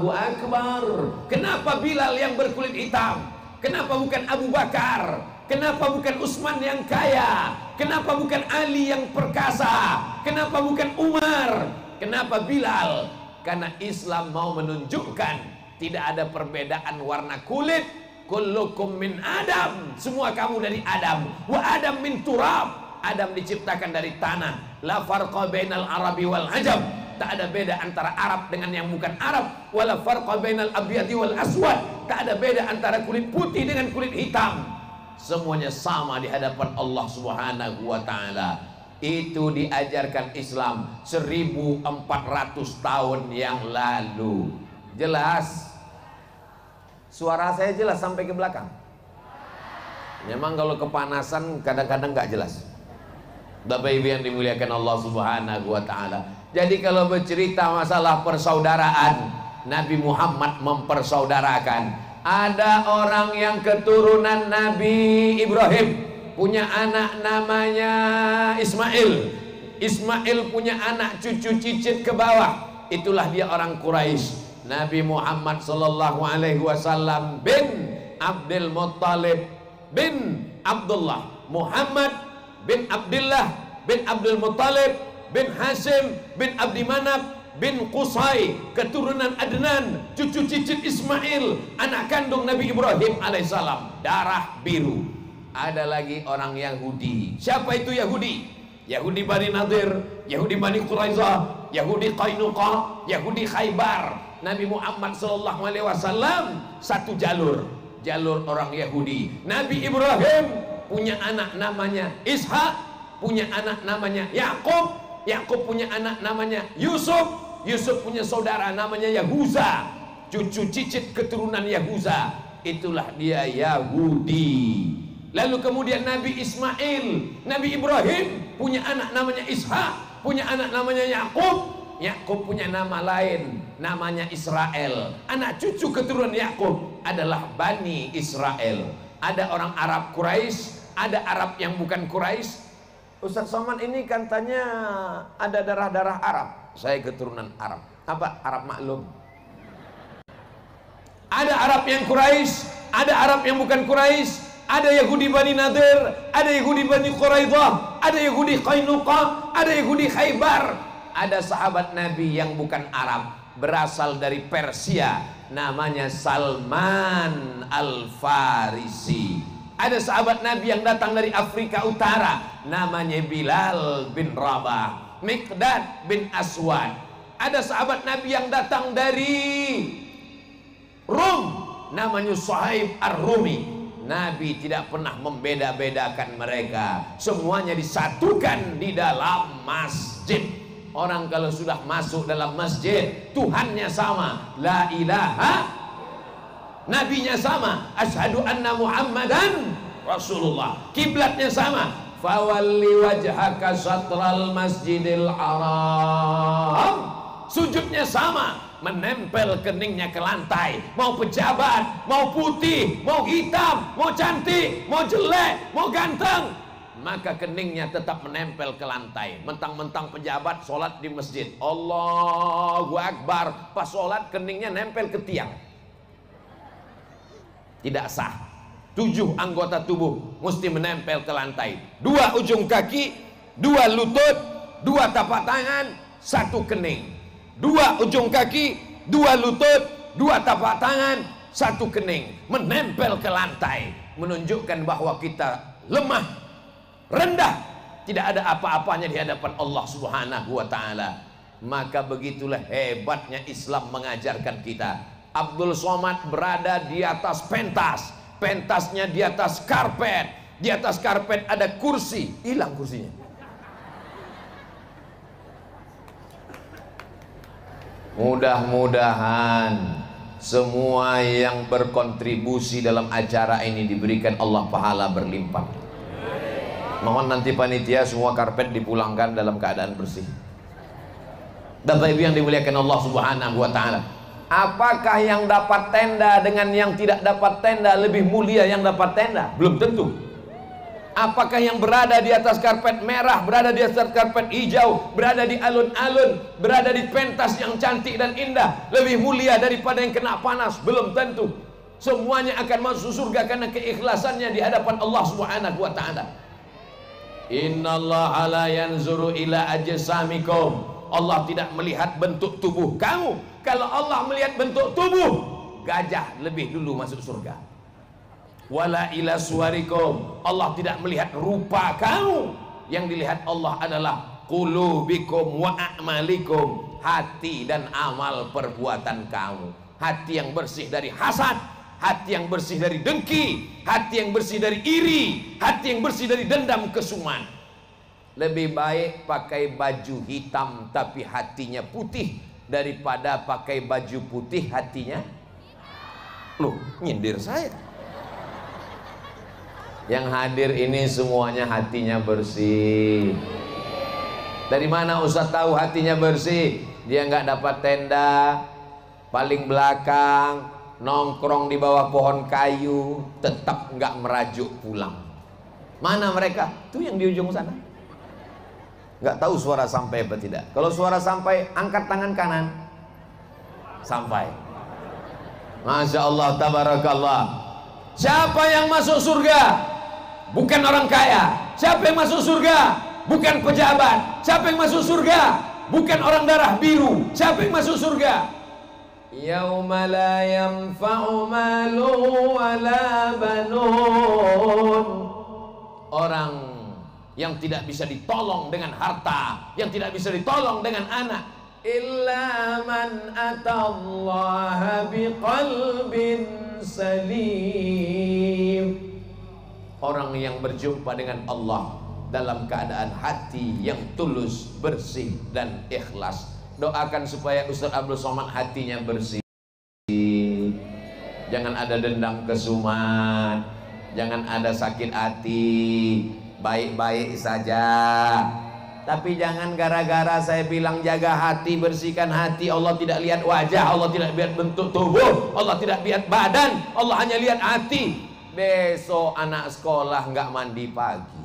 Akbar. Kenapa Bilal yang berkulit hitam? Kenapa bukan Abu Bakar? Kenapa bukan Utsman yang kaya? Kenapa bukan Ali yang perkasa? Kenapa bukan Umar? Kenapa Bilal? Karena Islam mau menunjukkan tidak ada perbedaan warna kulit. Kullukum min Adam. Semua kamu dari Adam. Wa Adam min turab. Adam diciptakan dari tanah. La farqa bainal Arabi wal Ajam. Tak ada beda antara Arab dengan yang bukan Arab. Wala farqa bainal abyadi wal aswad. Tak ada beda antara kulit putih dengan kulit hitam. Semuanya sama di hadapan Allah Subhanahu wa taala. Itu diajarkan Islam 1400 tahun yang lalu. Jelas? Suara saya jelas sampai ke belakang? Memang kalau kepanasan kadang-kadang nggak jelas. Bapak Ibu yang dimuliakan Allah Subhanahu wa taala. Jadi kalau bercerita masalah persaudaraan, Nabi Muhammad mempersaudarakan. Ada orang yang keturunan Nabi Ibrahim, punya anak namanya Ismail. Ismail punya anak cucu cicit ke bawah. Itulah dia orang Quraisy. Nabi Muhammad sallallahu alaihi wasallam bin Abdul Muttalib bin Abdullah, Muhammad bin Abdullah bin Abdul Muttalib bin Hashim bin Abdi Manaf bin Qusay, keturunan Adnan, cucu cicit Ismail, anak kandung Nabi Ibrahim alaihissalam, darah biru. Ada lagi orang Yahudi. Siapa itu Yahudi? Yahudi Bani Nadir, Yahudi Bani Quraizah, Yahudi Qainuqa, Yahudi Khaybar. Nabi Muhammad sallallahu alaihi wasallam satu jalur, jalur orang Yahudi. Nabi Ibrahim punya anak namanya Ishak, punya anak namanya Yakub, Yakub punya anak namanya Yusuf, Yusuf punya saudara namanya Yahuza, cucu cicit keturunan Yahuza. Itulah dia Yahudi. Lalu kemudian Nabi Ismail, Nabi Ibrahim punya anak namanya Ishak, punya anak namanya Yakub. Yakub punya nama lain, namanya Israel. Anak cucu keturunan Yakub adalah Bani Israel. Ada orang Arab Quraisy, ada Arab yang bukan Quraisy. Ustaz Somad ini katanya ada darah-darah Arab. Saya keturunan Arab. Apa? Arab maklum. Ada Arab yang Quraisy, ada Arab yang bukan Quraisy. Ada Yahudi Bani Nadir, ada Yahudi Bani Quraidah, ada Yahudi Qainuqa, ada Yahudi Khaybar. Ada sahabat Nabi yang bukan Arab, berasal dari Persia, namanya Salman Al-Farisi. Ada sahabat Nabi yang datang dari Afrika Utara, namanya Bilal bin Rabah, Miqdad bin Aswad. Ada sahabat Nabi yang datang dari Rum, namanya Suhaib Ar-Rumi. Nabi tidak pernah membeda-bedakan mereka. Semuanya disatukan di dalam masjid. Orang kalau sudah masuk dalam masjid, Tuhannya sama, la ilaha, nabinya sama, asyhadu anna Muhammadan Rasulullah, kiblatnya sama, fawalli wajhaka syatral masjidil haram, sujudnya sama, menempel keningnya ke lantai. Mau pejabat, mau putih, mau hitam, mau cantik, mau jelek, mau ganteng, maka keningnya tetap menempel ke lantai. Mentang-mentang pejabat sholat di masjid, Allahu Akbar, pas sholat keningnya nempel ke tiang, tidak sah. 7 anggota tubuh mesti menempel ke lantai. 2 ujung kaki, 2 lutut, 2 tapak tangan, 1 kening. 2 ujung kaki, 2 lutut, 2 tapak tangan, 1 kening, menempel ke lantai, menunjukkan bahwa kita lemah, rendah, tidak ada apa-apanya di hadapan Allah Subhanahu wa taala. Maka begitulah hebatnya Islam mengajarkan kita. Abdul Somad berada di atas pentas, pentasnya di atas karpet, di atas karpet ada kursi, hilang kursinya. Mudah-mudahan semua yang berkontribusi dalam acara ini diberikan Allah pahala berlimpah. Mohon nanti panitia semua karpet dipulangkan dalam keadaan bersih. Bapak Ibu yang dimuliakan Allah Subhanahu wa taala, apakah yang dapat tenda dengan yang tidak dapat tenda lebih mulia yang dapat tenda? Belum tentu. Apakah yang berada di atas karpet merah, berada di atas karpet hijau, berada di alun-alun, berada di pentas yang cantik dan indah lebih mulia daripada yang kena panas? Belum tentu. Semuanya akan masuk surga karena keikhlasannya di hadapan Allah Subhanahu wa taala. Innallaha la yanzuru ila ajsamikum. Allah tidak melihat bentuk tubuh kamu. Kalau Allah melihat bentuk tubuh, gajah lebih dulu masuk surga. Wala ila suwarikum. Allah tidak melihat rupa kamu. Yang dilihat Allah adalah qulubikum wa a'malikum, hati dan amal perbuatan kamu. Hati yang bersih dari hasad, hati yang bersih dari dengki, hati yang bersih dari iri, hati yang bersih dari dendam kesuman. Lebih baik pakai baju hitam tapi hatinya putih daripada pakai baju putih hatinya. Loh, nyindir saya. Yang hadir ini semuanya hatinya bersih. Dari mana Ustaz tahu hatinya bersih? Dia nggak dapat tenda, paling belakang, nongkrong di bawah pohon kayu, tetap nggak merajuk pulang. Mana mereka? Tuh yang di ujung sana. Nggak tahu suara sampai apa tidak. Kalau suara sampai, angkat tangan kanan. Sampai. Masya Allah, tabarakallah. Siapa yang masuk surga? Bukan orang kaya. Siapa yang masuk surga? Bukan pejabat. Siapa yang masuk surga? Bukan orang darah biru. Siapa yang masuk surga? Yauma la yanfa'u malun wala banun. Orang yang tidak bisa ditolong dengan harta, yang tidak bisa ditolong dengan anak, illa man atallaha biqalbin salim. Orang yang berjumpa dengan Allah dalam keadaan hati yang tulus, bersih dan ikhlas. Doakan supaya Ustaz Abdul Somad hatinya bersih. Jangan ada dendam kesumat, jangan ada sakit hati, baik-baik saja. Tapi jangan gara-gara saya bilang jaga hati, bersihkan hati, Allah tidak lihat wajah, Allah tidak lihat bentuk tubuh, Allah tidak lihat badan, Allah hanya lihat hati. Besok anak sekolah nggak mandi pagi,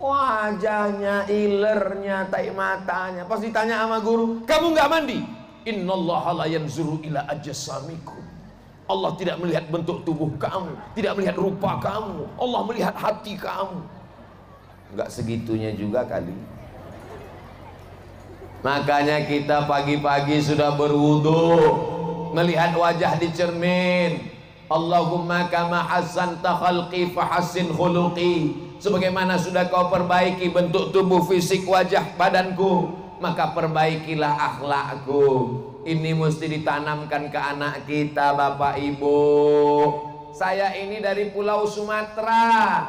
wajahnya, ilernya, tai matanya, pas ditanya sama guru, kamu nggak mandi? Innallaha la yanzuru ila ajsamikum. Allah tidak melihat bentuk tubuh kamu, tidak melihat rupa kamu, Allah melihat hati kamu. Nggak segitunya juga kali. Makanya kita pagi-pagi sudah berwudu, melihat wajah di cermin. Allahumma kama hasanta khalqi fahassin khuluqi. Sebagaimana sudah kau perbaiki bentuk tubuh, fisik, wajah, badanku, maka perbaikilah akhlakku. Ini mesti ditanamkan ke anak kita, Bapak Ibu. Saya ini dari Pulau Sumatera.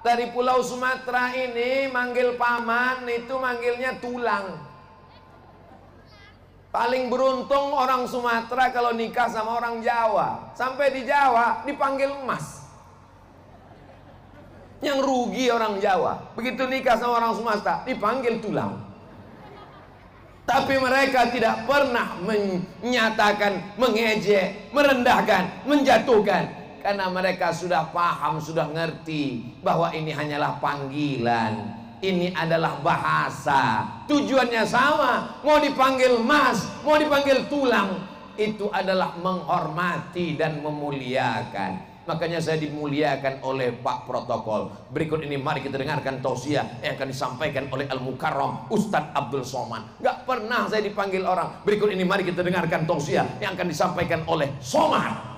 Dari Pulau Sumatera ini manggil paman itu manggilnya tulang. Paling beruntung orang Sumatera kalau nikah sama orang Jawa. Sampai di Jawa dipanggil Mas. Yang rugi orang Jawa. Begitu nikah sama orang Sumatera dipanggil tulang. Tapi mereka tidak pernah menyatakan, mengejek, merendahkan, menjatuhkan. Karena mereka sudah paham, sudah ngerti bahwa ini hanyalah panggilan. Ini adalah bahasa. Tujuannya sama. Mau dipanggil mas, mau dipanggil tulang, itu adalah menghormati dan memuliakan. Makanya saya dimuliakan oleh Pak Protokol. Berikut ini mari kita dengarkan tausiah yang akan disampaikan oleh Al-Mukarram Ustadz Abdul Somad. Gak pernah saya dipanggil orang. Berikut ini mari kita dengarkan tausiah yang akan disampaikan oleh Somad.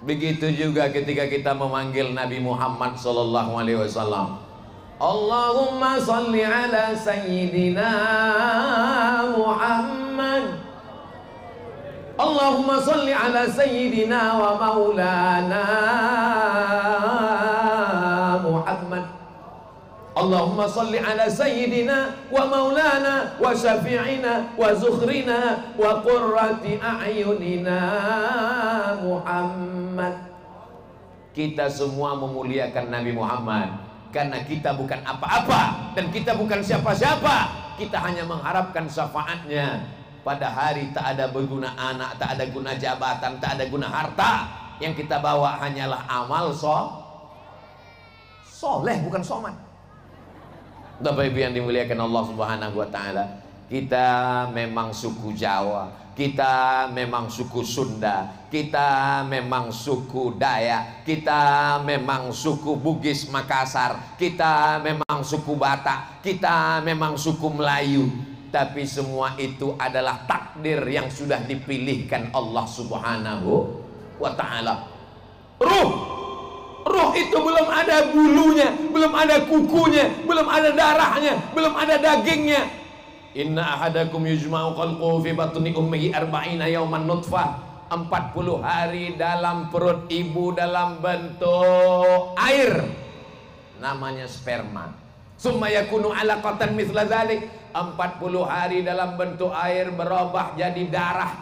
Begitu juga ketika kita memanggil Nabi Muhammad sallallahu alaihi wasallam. Allahumma salli ala sayyidina Muhammad. Allahumma salli ala sayyidina wa maulana Muhammad. Allahumma salli ala sayyidina wa maulana wa syafi'ina wa zukhrina wa qurrati a'yunina Muhammad. Kita semua memuliakan Nabi Muhammad karena kita bukan apa-apa dan kita bukan siapa-siapa. Kita hanya mengharapkan syafaatnya. Pada hari tak ada berguna anak, tak ada guna jabatan, tak ada guna harta. Yang kita bawa hanyalah amal soleh, bukan soman. Bapak Ibu yang dimuliakan Allah Subhanahu wa Ta'ala, kita memang suku Jawa, kita memang suku Sunda, kita memang suku Dayak, kita memang suku Bugis Makassar, kita memang suku Batak, kita memang suku Melayu. Tapi semua itu adalah takdir yang sudah dipilihkan Allah Subhanahu wa Ta'ala. Ruh itu belum ada bulunya, belum ada kukunya, belum ada darahnya, belum ada dagingnya. Inna ahadakum yujma'u khalquhu fi batni ummihi arba'ina yawman nutfah. 40 hari dalam perut ibu dalam bentuk air, namanya sperma. Summa yakunu alaqatan mithla dzalik. 40 hari dalam bentuk air berubah jadi darah,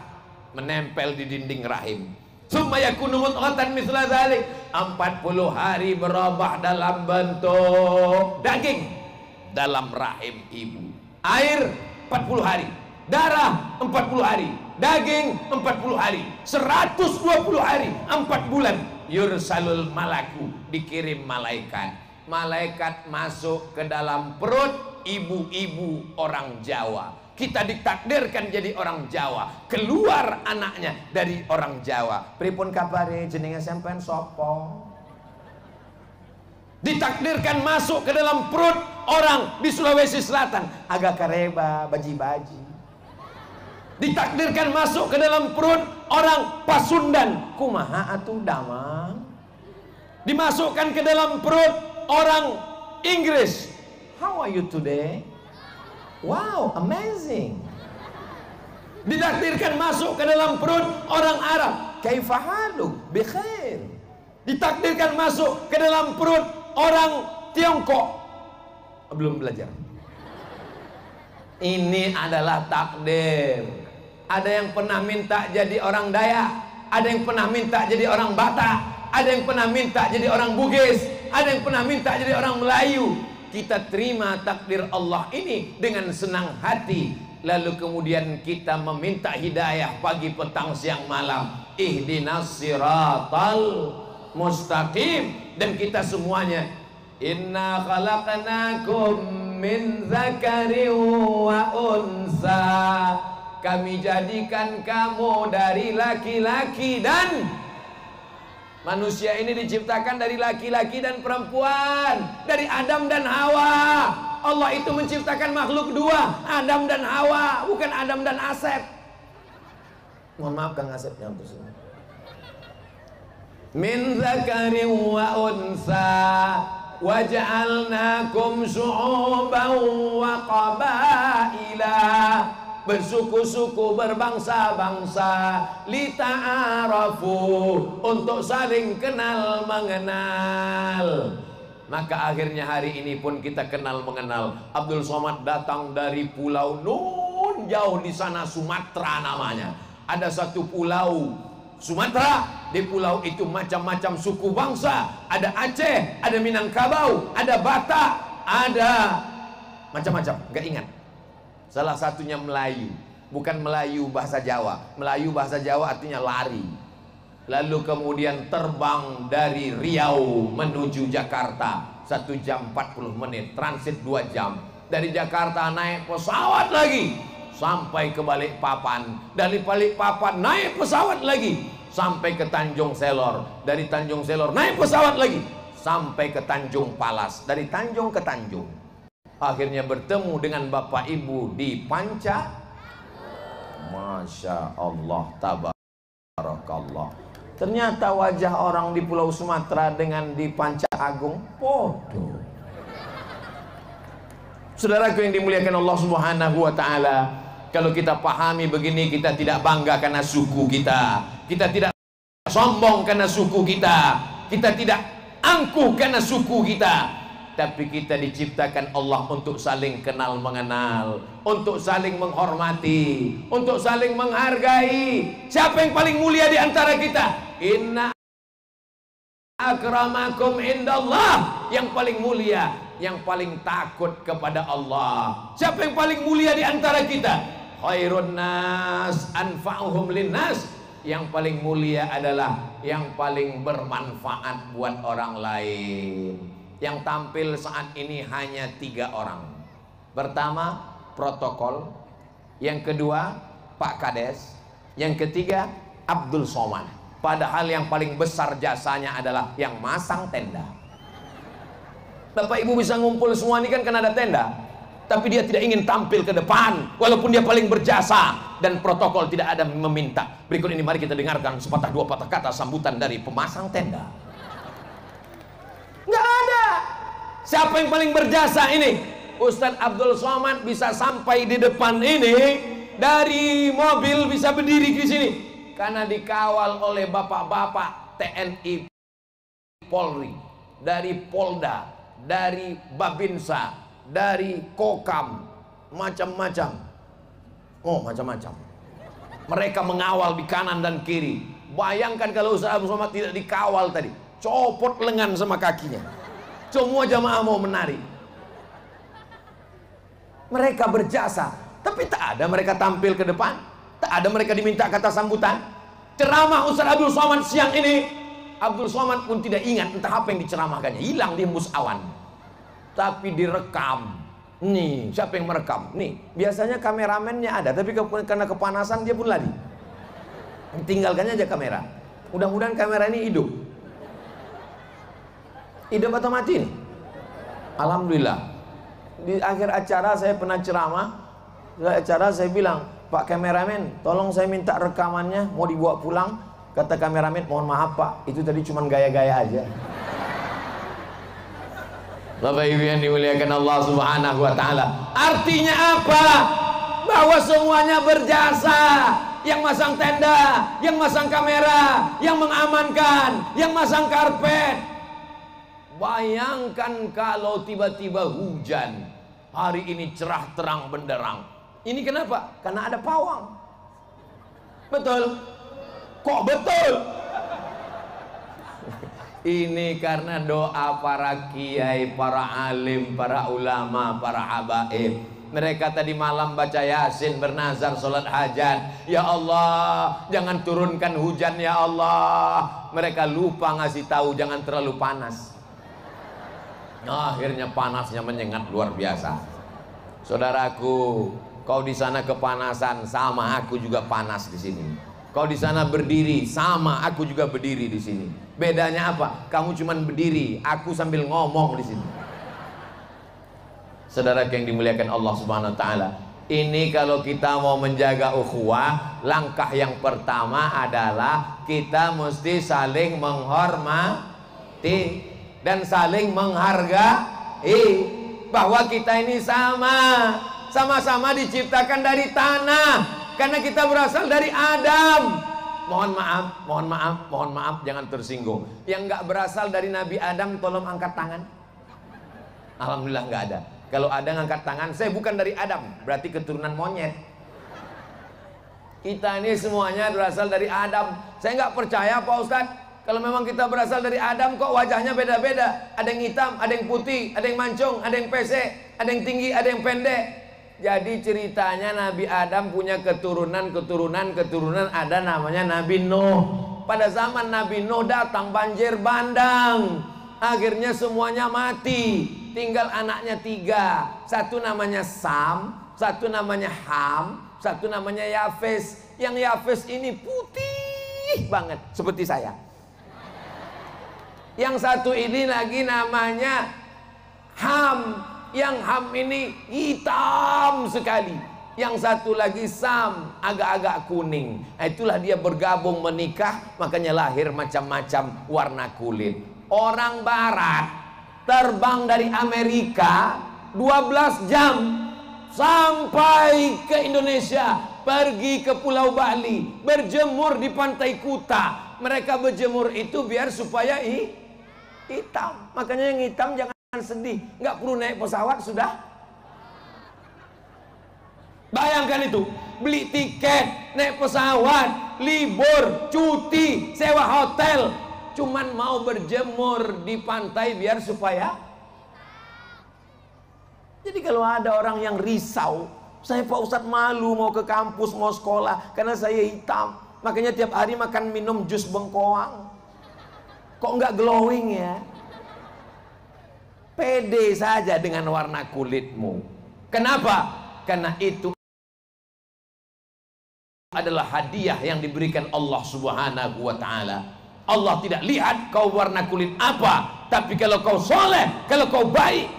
menempel di dinding rahim. Summa yakunu mudghatan mithla dzalik. 40 hari berubah dalam bentuk daging dalam rahim ibu. Air 40 hari, darah 40 hari, daging 40 hari, 120 hari, 4 bulan. Yursalul malaku, dikirim malaikat. Malaikat masuk ke dalam perut ibu-ibu orang Jawa. Kita ditakdirkan jadi orang Jawa, keluar anaknya dari orang Jawa. Pripun kabare jenenge sampean sapa? Ditakdirkan masuk ke dalam perut orang di Sulawesi Selatan, agak kareba, baji-baji. Ditakdirkan masuk ke dalam perut orang Pasundan, kumaha atuh damang. Dimasukkan ke dalam perut orang Inggris, how are you today? Wow, amazing. Ditakdirkan masuk ke dalam perut orang Arab, kaifa haluk? Bikhair. Ditakdirkan masuk ke dalam perut orang Tiongkok, belum belajar. Ini adalah takdir. Ada yang pernah minta jadi orang Dayak, ada yang pernah minta jadi orang Batak, ada yang pernah minta jadi orang Bugis, ada yang pernah minta jadi orang Melayu. Kita terima takdir Allah ini dengan senang hati. Lalu kemudian kita meminta hidayah pagi, petang, siang, malam. Ihdinas siratal mustaqim. Dan kita semuanya, inna khalaqnakum min dzakarin wa unsa. Kami jadikan kamu dari laki-laki dan manusia ini diciptakan dari laki-laki dan perempuan, dari Adam dan Hawa. Allah itu menciptakan makhluk dua, Adam dan Hawa, bukan Adam dan Asep. Mohon maaf Kang Asep yang terus. Min dzakarin wa unsa waja'alnakum syu'uban wa qabaila. Bersuku-suku, berbangsa-bangsa, lita'arafu, untuk saling kenal mengenal. Maka akhirnya hari ini pun kita kenal mengenal. Abdul Somad datang dari pulau nun jauh di sana, Sumatera namanya. Ada satu pulau Sumatera, di pulau itu macam-macam suku bangsa. Ada Aceh, ada Minangkabau, ada Batak, ada macam-macam, gak ingat. Salah satunya Melayu. Bukan Melayu bahasa Jawa. Melayu bahasa Jawa artinya lari. Lalu kemudian terbang dari Riau menuju Jakarta 1 jam 40 menit, transit 2 jam. Dari Jakarta naik pesawat lagi sampai ke Balikpapan. Dari Balikpapan naik pesawat lagi sampai ke Tanjung Selor. Dari Tanjung Selor naik pesawat lagi sampai ke Tanjung Palas. Dari Tanjung ke Tanjung. Akhirnya bertemu dengan Bapak Ibu di Panca. Masya Allah, tabarakallah. Ternyata wajah orang di Pulau Sumatera dengan di Panca Agung podo. Saudaraku yang dimuliakan Allah Subhanahu wa taala, kalau kita pahami begini, kita tidak bangga karena suku kita. Kita tidak sombong karena suku kita. Kita tidak angkuh karena suku kita. Tapi kita diciptakan Allah untuk saling kenal mengenal, untuk saling menghormati, untuk saling menghargai. Siapa yang paling mulia di antara kita? Inna akramakum indallah. Yang paling mulia, yang paling takut kepada Allah. Siapa yang paling mulia di antara kita? Khairun nas anfa'uhum linnas. Yang paling mulia adalah yang paling bermanfaat buat orang lain. Yang tampil saat ini hanya 3 orang. Pertama, protokol. Yang kedua, Pak Kades. Yang ketiga, Abdul Somad. Padahal yang paling besar jasanya adalah yang masang tenda. Bapak Ibu bisa ngumpul semua ini kan karena ada tenda. Tapi dia tidak ingin tampil ke depan, walaupun dia paling berjasa. Dan protokol tidak ada meminta. Berikut ini mari kita dengarkan sepatah dua patah kata sambutan dari pemasang tenda. Nggak ada. Siapa yang paling berjasa ini? Ustadz Abdul Somad bisa sampai di depan ini, dari mobil bisa berdiri di sini karena dikawal oleh bapak-bapak TNI, Polri, dari Polda, dari Babinsa, dari Kokam, macam-macam. Oh, macam-macam. Mereka mengawal di kanan dan kiri. Bayangkan kalau Ustadz Abdul Somad tidak dikawal tadi, copot lengan sama kakinya. Semua jamaah mau menari. Mereka berjasa, tapi tak ada mereka tampil ke depan. Tak ada mereka diminta kata sambutan. Ceramah Ustadz Abdul Somad siang ini, Abdul Somad pun tidak ingat entah apa yang diceramahkannya. Hilang di hembus awan. Tapi direkam. Nih, siapa yang merekam? Nih, biasanya kameramennya ada, tapi karena kepanasan dia pun lari. Tinggalkannya aja kamera. Mudah-mudahan kamera ini hidup. Hidup atau mati nih? Alhamdulillah. Di akhir acara saya pernah ceramah. Di acara saya bilang, Pak kameramen, tolong saya minta rekamannya, mau dibawa pulang. Kata kameramen, mohon maaf Pak, itu tadi cuma gaya-gaya aja. Bapak Ibu yang dimuliakan Allah Subhanahu wa taala. Artinya apa? Bahwa semuanya berjasa. Yang masang tenda, yang masang kamera, yang mengamankan, yang masang karpet. Bayangkan kalau tiba-tiba hujan. Hari ini cerah terang benderang. Ini kenapa? Karena ada pawang. Betul? Kok betul? Ini karena doa para kiai, para alim, para ulama, para habaib. Mereka tadi malam baca Yasin, bernazar, sholat hajat. Ya Allah, jangan turunkan hujan ya Allah. Mereka lupa ngasih tahu jangan terlalu panas. Akhirnya panasnya menyengat luar biasa. Saudaraku, kau di sana kepanasan, sama aku juga panas di sini. Kau di sana berdiri, sama aku juga berdiri di sini. Bedanya apa? Kamu cuman berdiri, aku sambil ngomong di sini. Saudara yang dimuliakan Allah Subhanahu wa taala, ini kalau kita mau menjaga ukhuwah, langkah yang pertama adalah kita mesti saling menghormati dan saling menghargai bahwa kita ini sama-sama diciptakan dari tanah karena kita berasal dari Adam. Mohon maaf, jangan tersinggung. Yang nggak berasal dari Nabi Adam, tolong angkat tangan. Alhamdulillah nggak ada. Kalau ada ngangkat tangan, saya bukan dari Adam, berarti keturunan monyet. Kita ini semuanya berasal dari Adam. Saya nggak percaya Pak Ustadz, kalau memang kita berasal dari Adam kok wajahnya beda-beda. Ada yang hitam, ada yang putih, ada yang mancung, ada yang pesek, ada yang tinggi, ada yang pendek. Jadi ceritanya Nabi Adam punya keturunan ada namanya Nabi Nuh. Pada zaman Nabi Nuh datang banjir bandang, akhirnya semuanya mati. Tinggal anaknya 3. Satu namanya Sam, satu namanya Ham, satu namanya Yafes. Yang Yafes ini putih banget seperti saya. Yang satu ini lagi namanya Ham. Yang Ham ini hitam sekali. Yang satu lagi Sam, agak-agak kuning. Nah, itulah dia bergabung menikah, makanya lahir macam-macam warna kulit. Orang barat terbang dari Amerika 12 jam sampai ke Indonesia, pergi ke Pulau Bali, berjemur di Pantai Kuta. Mereka berjemur itu biar supaya hitam. Makanya yang hitam jangan sedih, nggak perlu naik pesawat sudah. Bayangkan itu, beli tiket, naik pesawat, libur, cuti, sewa hotel, cuman mau berjemur di pantai biar supaya. Jadi kalau ada orang yang risau, saya Pak Ustadz malu mau ke kampus, mau sekolah karena saya hitam, makanya tiap hari makan minum jus bengkoang. Kok nggak glowing ya? Pede saja dengan warna kulitmu. Kenapa? Karena itu adalah hadiah yang diberikan Allah Subhanahu wa ta'ala. Allah tidak lihat kau warna kulit apa, tapi kalau kau soleh, kalau kau baik,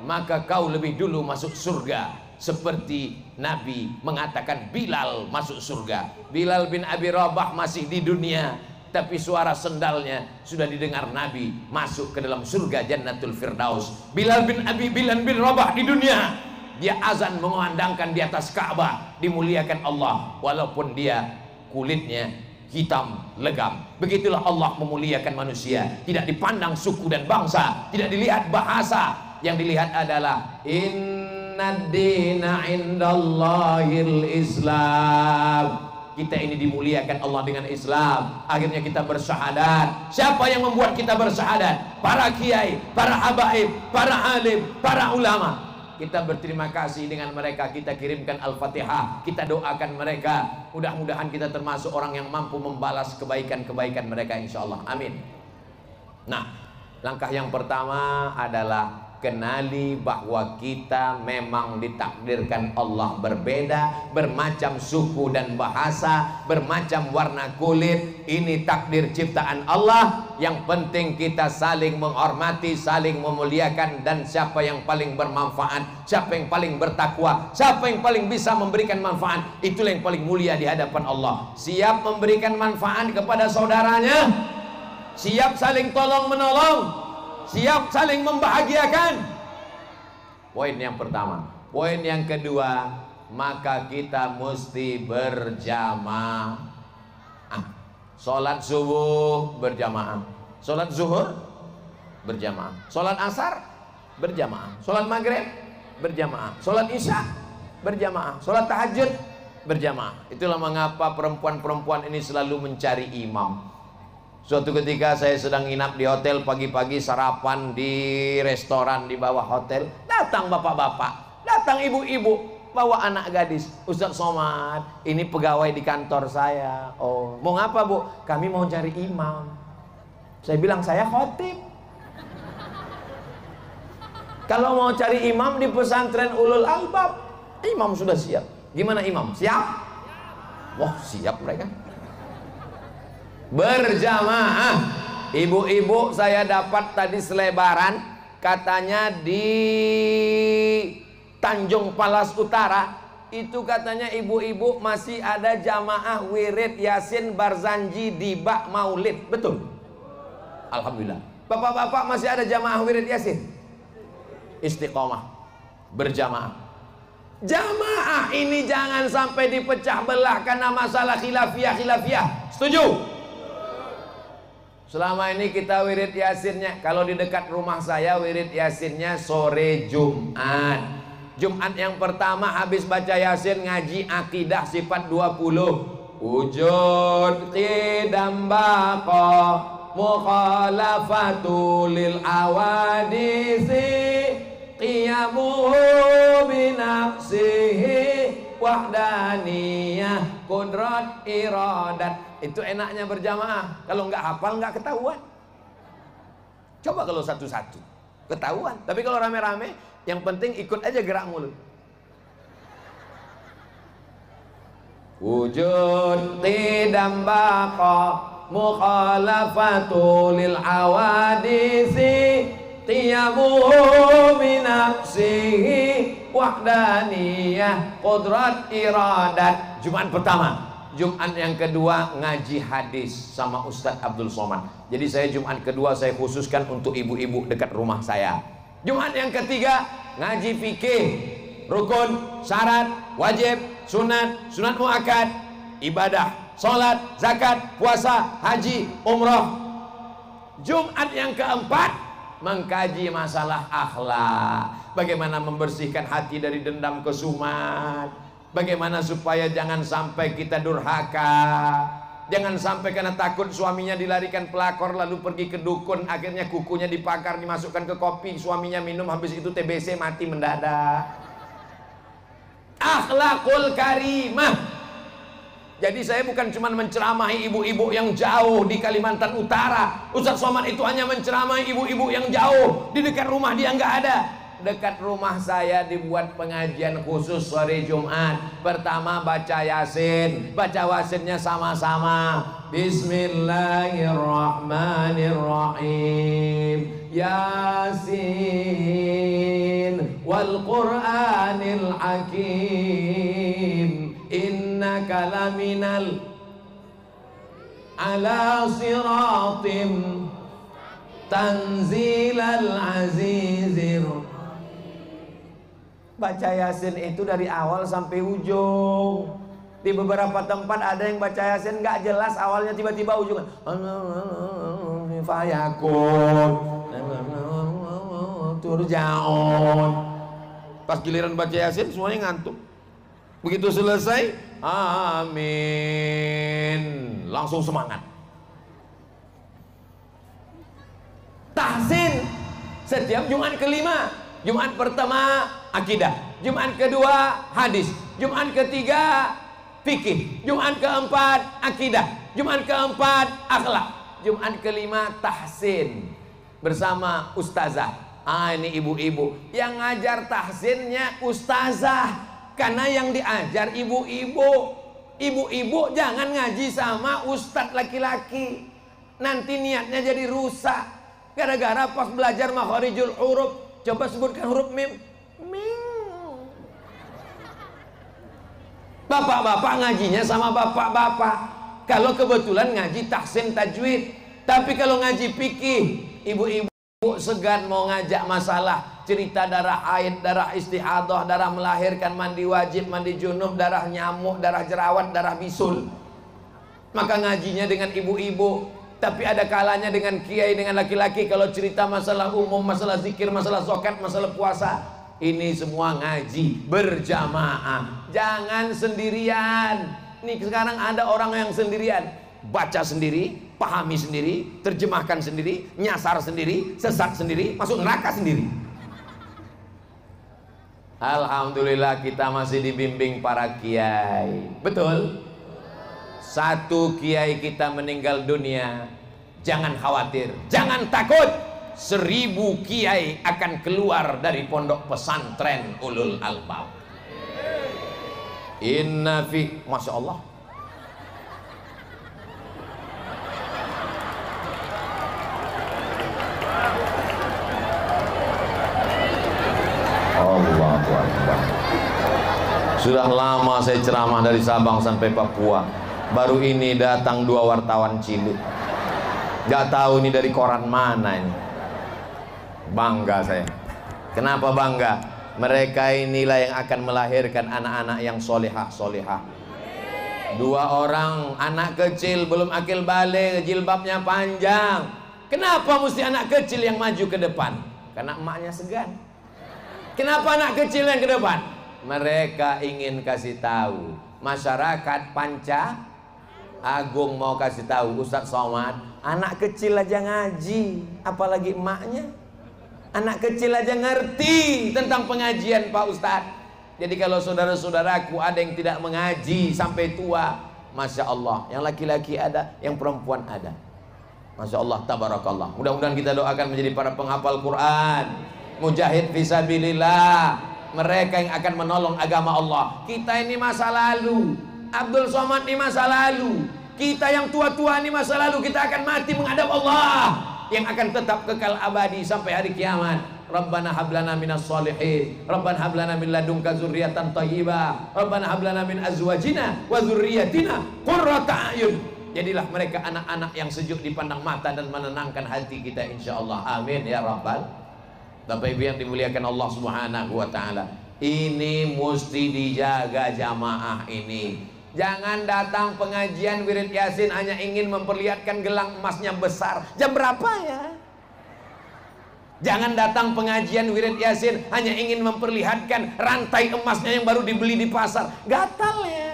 maka kau lebih dulu masuk surga. Seperti Nabi mengatakan Bilal masuk surga. Bilal bin Abi Rabah masih di dunia, tapi suara sendalnya sudah didengar Nabi masuk ke dalam surga Jannatul Firdaus. Bilal bin Rabah di dunia, dia azan mengandangkan di atas Ka'bah, dimuliakan Allah walaupun dia kulitnya hitam legam. Begitulah Allah memuliakan manusia, tidak dipandang suku dan bangsa, tidak dilihat bahasa, yang dilihat adalah innad dina indallahil Islam. Kita ini dimuliakan Allah dengan Islam. Akhirnya kita bersyahadat. Siapa yang membuat kita bersyahadat? Para kiai, para habaib, para alim, para ulama. Kita berterima kasih dengan mereka. Kita kirimkan Al-Fatihah, kita doakan mereka. Mudah-mudahan kita termasuk orang yang mampu membalas kebaikan-kebaikan mereka, insya Allah. Amin. Nah, langkah yang pertama adalah kenali bahwa kita memang ditakdirkan Allah berbeda, bermacam suku dan bahasa, bermacam warna kulit. Ini takdir ciptaan Allah. Yang penting kita saling menghormati, saling memuliakan, dan siapa yang paling bermanfaat, siapa yang paling bertakwa, siapa yang paling bisa memberikan manfaat, itulah yang paling mulia di hadapan Allah. Siap memberikan manfaat kepada saudaranya, siap saling tolong menolong, siap saling membahagiakan. Poin yang pertama. Poin yang kedua, maka kita mesti berjamaah. Sholat subuh berjamaah, sholat zuhur berjamaah, sholat asar berjamaah, sholat maghrib berjamaah, sholat isya berjamaah, sholat tahajud berjamaah. Itulah mengapa perempuan-perempuan ini selalu mencari imam. Suatu ketika saya sedang nginap di hotel, pagi-pagi sarapan di restoran di bawah hotel, datang bapak-bapak, datang ibu-ibu, bawa anak gadis. Ustadz Somad, ini pegawai di kantor saya. Oh, mau ngapa bu? Kami mau cari imam. Saya bilang saya khotib. Kalau mau cari imam di pesantren Ulul Albab, imam sudah siap. Gimana imam? Siap? Wah, siap mereka. Berjamaah. Ibu-ibu saya dapat tadi selebaran, katanya di Tanjung Palas Utara itu katanya ibu-ibu masih ada jamaah wirid Yasin Barzanji di Bak Maulid. Betul? Alhamdulillah. Bapak-bapak masih ada jamaah wirid Yasin? Istiqomah berjamaah. Jamaah ini jangan sampai dipecah belah karena masalah khilafiyah. Setuju? Selama ini kita wirid Yasinnya, kalau di dekat rumah saya wirid Yasinnya sore Jumat. Jumat yang pertama habis baca Yasin ngaji akidah sifat 20. Wujud qidam baqa mukhalafatu lil awadisi qiyamuhu binafsihi wahdaniyah qudrat iradat. Itu enaknya berjamaah. Kalau nggak hafal nggak ketahuan. Coba kalau satu-satu ketahuan. Tapi kalau rame-rame, yang penting ikut aja gerak mulut. Wujud tidam baqa mukhalafatu lil awadisi qiyamuhu binafsihi wahdaniyah qudrat iradat. Jumat pertama. Jumat yang kedua ngaji hadis sama Ustadz Abdul Somad. Jadi saya Jumat kedua saya khususkan untuk ibu-ibu dekat rumah saya. Jumat yang ketiga ngaji fikih, rukun, syarat, wajib, sunat, sunat muakkad, ibadah, sholat, zakat, puasa, haji, umroh. Jumat yang keempat mengkaji masalah akhlak, bagaimana membersihkan hati dari dendam kesumat, bagaimana supaya jangan sampai kita durhaka, jangan sampai karena takut suaminya dilarikan pelakor lalu pergi ke dukun, akhirnya kukunya dibakar dimasukkan ke kopi, suaminya minum, habis itu TBC mati mendadak. Akhlakul karimah. Jadi saya bukan cuma menceramahi ibu-ibu yang jauh di Kalimantan Utara. Ustadz Somad itu hanya menceramahi ibu-ibu yang jauh, di dekat rumah dia nggak ada. Dekat rumah saya dibuat pengajian khusus sore Jumat. Pertama baca Yasin, baca Yasinnya sama-sama. Bismillahirrahmanirrahim. Yasin wal Qur'anil Hakim. Innaka laminal ala siratim tanzilal azizir. Baca Yasin itu dari awal sampai ujung. Di beberapa tempat ada yang baca Yasin nggak jelas awalnya, tiba-tiba ujungnya fayakun turjaun. Pas giliran baca Yasin semuanya ngantuk. Begitu selesai, amin, langsung semangat. Tahsin setiap Jumat kelima. Jumat pertama akidah, Jumat kedua hadis, Jumat ketiga fikih, Jumat keempat akidah, Jumat keempat akhlak, Jumat kelima tahsin bersama ustazah. Ini ibu-ibu yang ngajar tahsinnya ustazah, karena yang diajar ibu-ibu. Ibu-ibu jangan ngaji sama ustadz laki-laki, nanti niatnya jadi rusak. Gara-gara pas belajar makharijul huruf, coba sebutkan huruf mim. Bapak-bapak ngajinya sama bapak-bapak, kalau kebetulan ngaji tahsin tajwid. Tapi kalau ngaji fikih, ibu-ibu segan mau ngajak masalah cerita darah haid, darah istihadah, darah melahirkan, mandi wajib, mandi junub, darah nyamuk, darah jerawat, darah bisul. Maka ngajinya dengan ibu-ibu. Tapi ada kalanya dengan kiai, dengan laki-laki. Kalau cerita masalah umum, masalah zikir, masalah zakat, masalah puasa, ini semua ngaji berjamaah, jangan sendirian. Nih sekarang ada orang yang sendirian, baca sendiri, pahami sendiri, terjemahkan sendiri, nyasar sendiri, sesat sendiri, masuk neraka sendiri. Alhamdulillah kita masih dibimbing para kiai. Betul? Satu kiai kita meninggal dunia, jangan khawatir, jangan takut. 1000 kiai akan keluar dari pondok pesantren Ulul Albab. Inna fi, Masya Allah. Allahu Akbar. Sudah lama saya ceramah dari Sabang sampai Papua. Baru ini datang 2 wartawan cilik. Gak tahu ini dari koran mana ini. Bangga saya. Kenapa bangga? Mereka inilah yang akan melahirkan anak-anak yang solehah-solehah. 2 orang anak kecil belum akil balik, jilbabnya panjang. Kenapa mesti anak kecil yang maju ke depan? Karena emaknya segan. Kenapa anak kecil yang ke depan? Mereka ingin kasih tahu masyarakat Panca Agung, mau kasih tahu Ustadz Somad, anak kecil aja ngaji, apalagi emaknya. Anak kecil aja ngerti tentang pengajian Pak Ustadz. Jadi kalau saudara-saudaraku ada yang tidak mengaji sampai tua, Masya Allah, yang laki-laki ada, yang perempuan ada. Masya Allah, tabarakallah. Mudah-mudahan kita doakan menjadi para penghafal Quran, mujahid fisabilillah, mereka yang akan menolong agama Allah. Kita ini masa lalu, Abdul Somad ini masa lalu, kita yang tua-tua ini masa lalu. Kita akan mati menghadap Allah yang akan tetap kekal abadi sampai hari kiamat. Rabbana hablana minas solihin, Rabbana hablana min ladunka dzurriatan thayyibah, Rabbana hablana min azwajina wa dzurriyyatina qurrata a'yun. Jadilah mereka anak-anak yang sejuk dipandang mata dan menenangkan hati kita, insyaallah. Amin ya rabbal. Bapak Ibu yang dimuliakan Allah Subhanahu wa taala, ini mesti dijaga jamaah ini. Jangan datang pengajian wirid yasin hanya ingin memperlihatkan gelang emasnya besar. Jam berapa ya? Jangan datang pengajian wirid yasin hanya ingin memperlihatkan rantai emasnya yang baru dibeli di pasar. Gatal ya.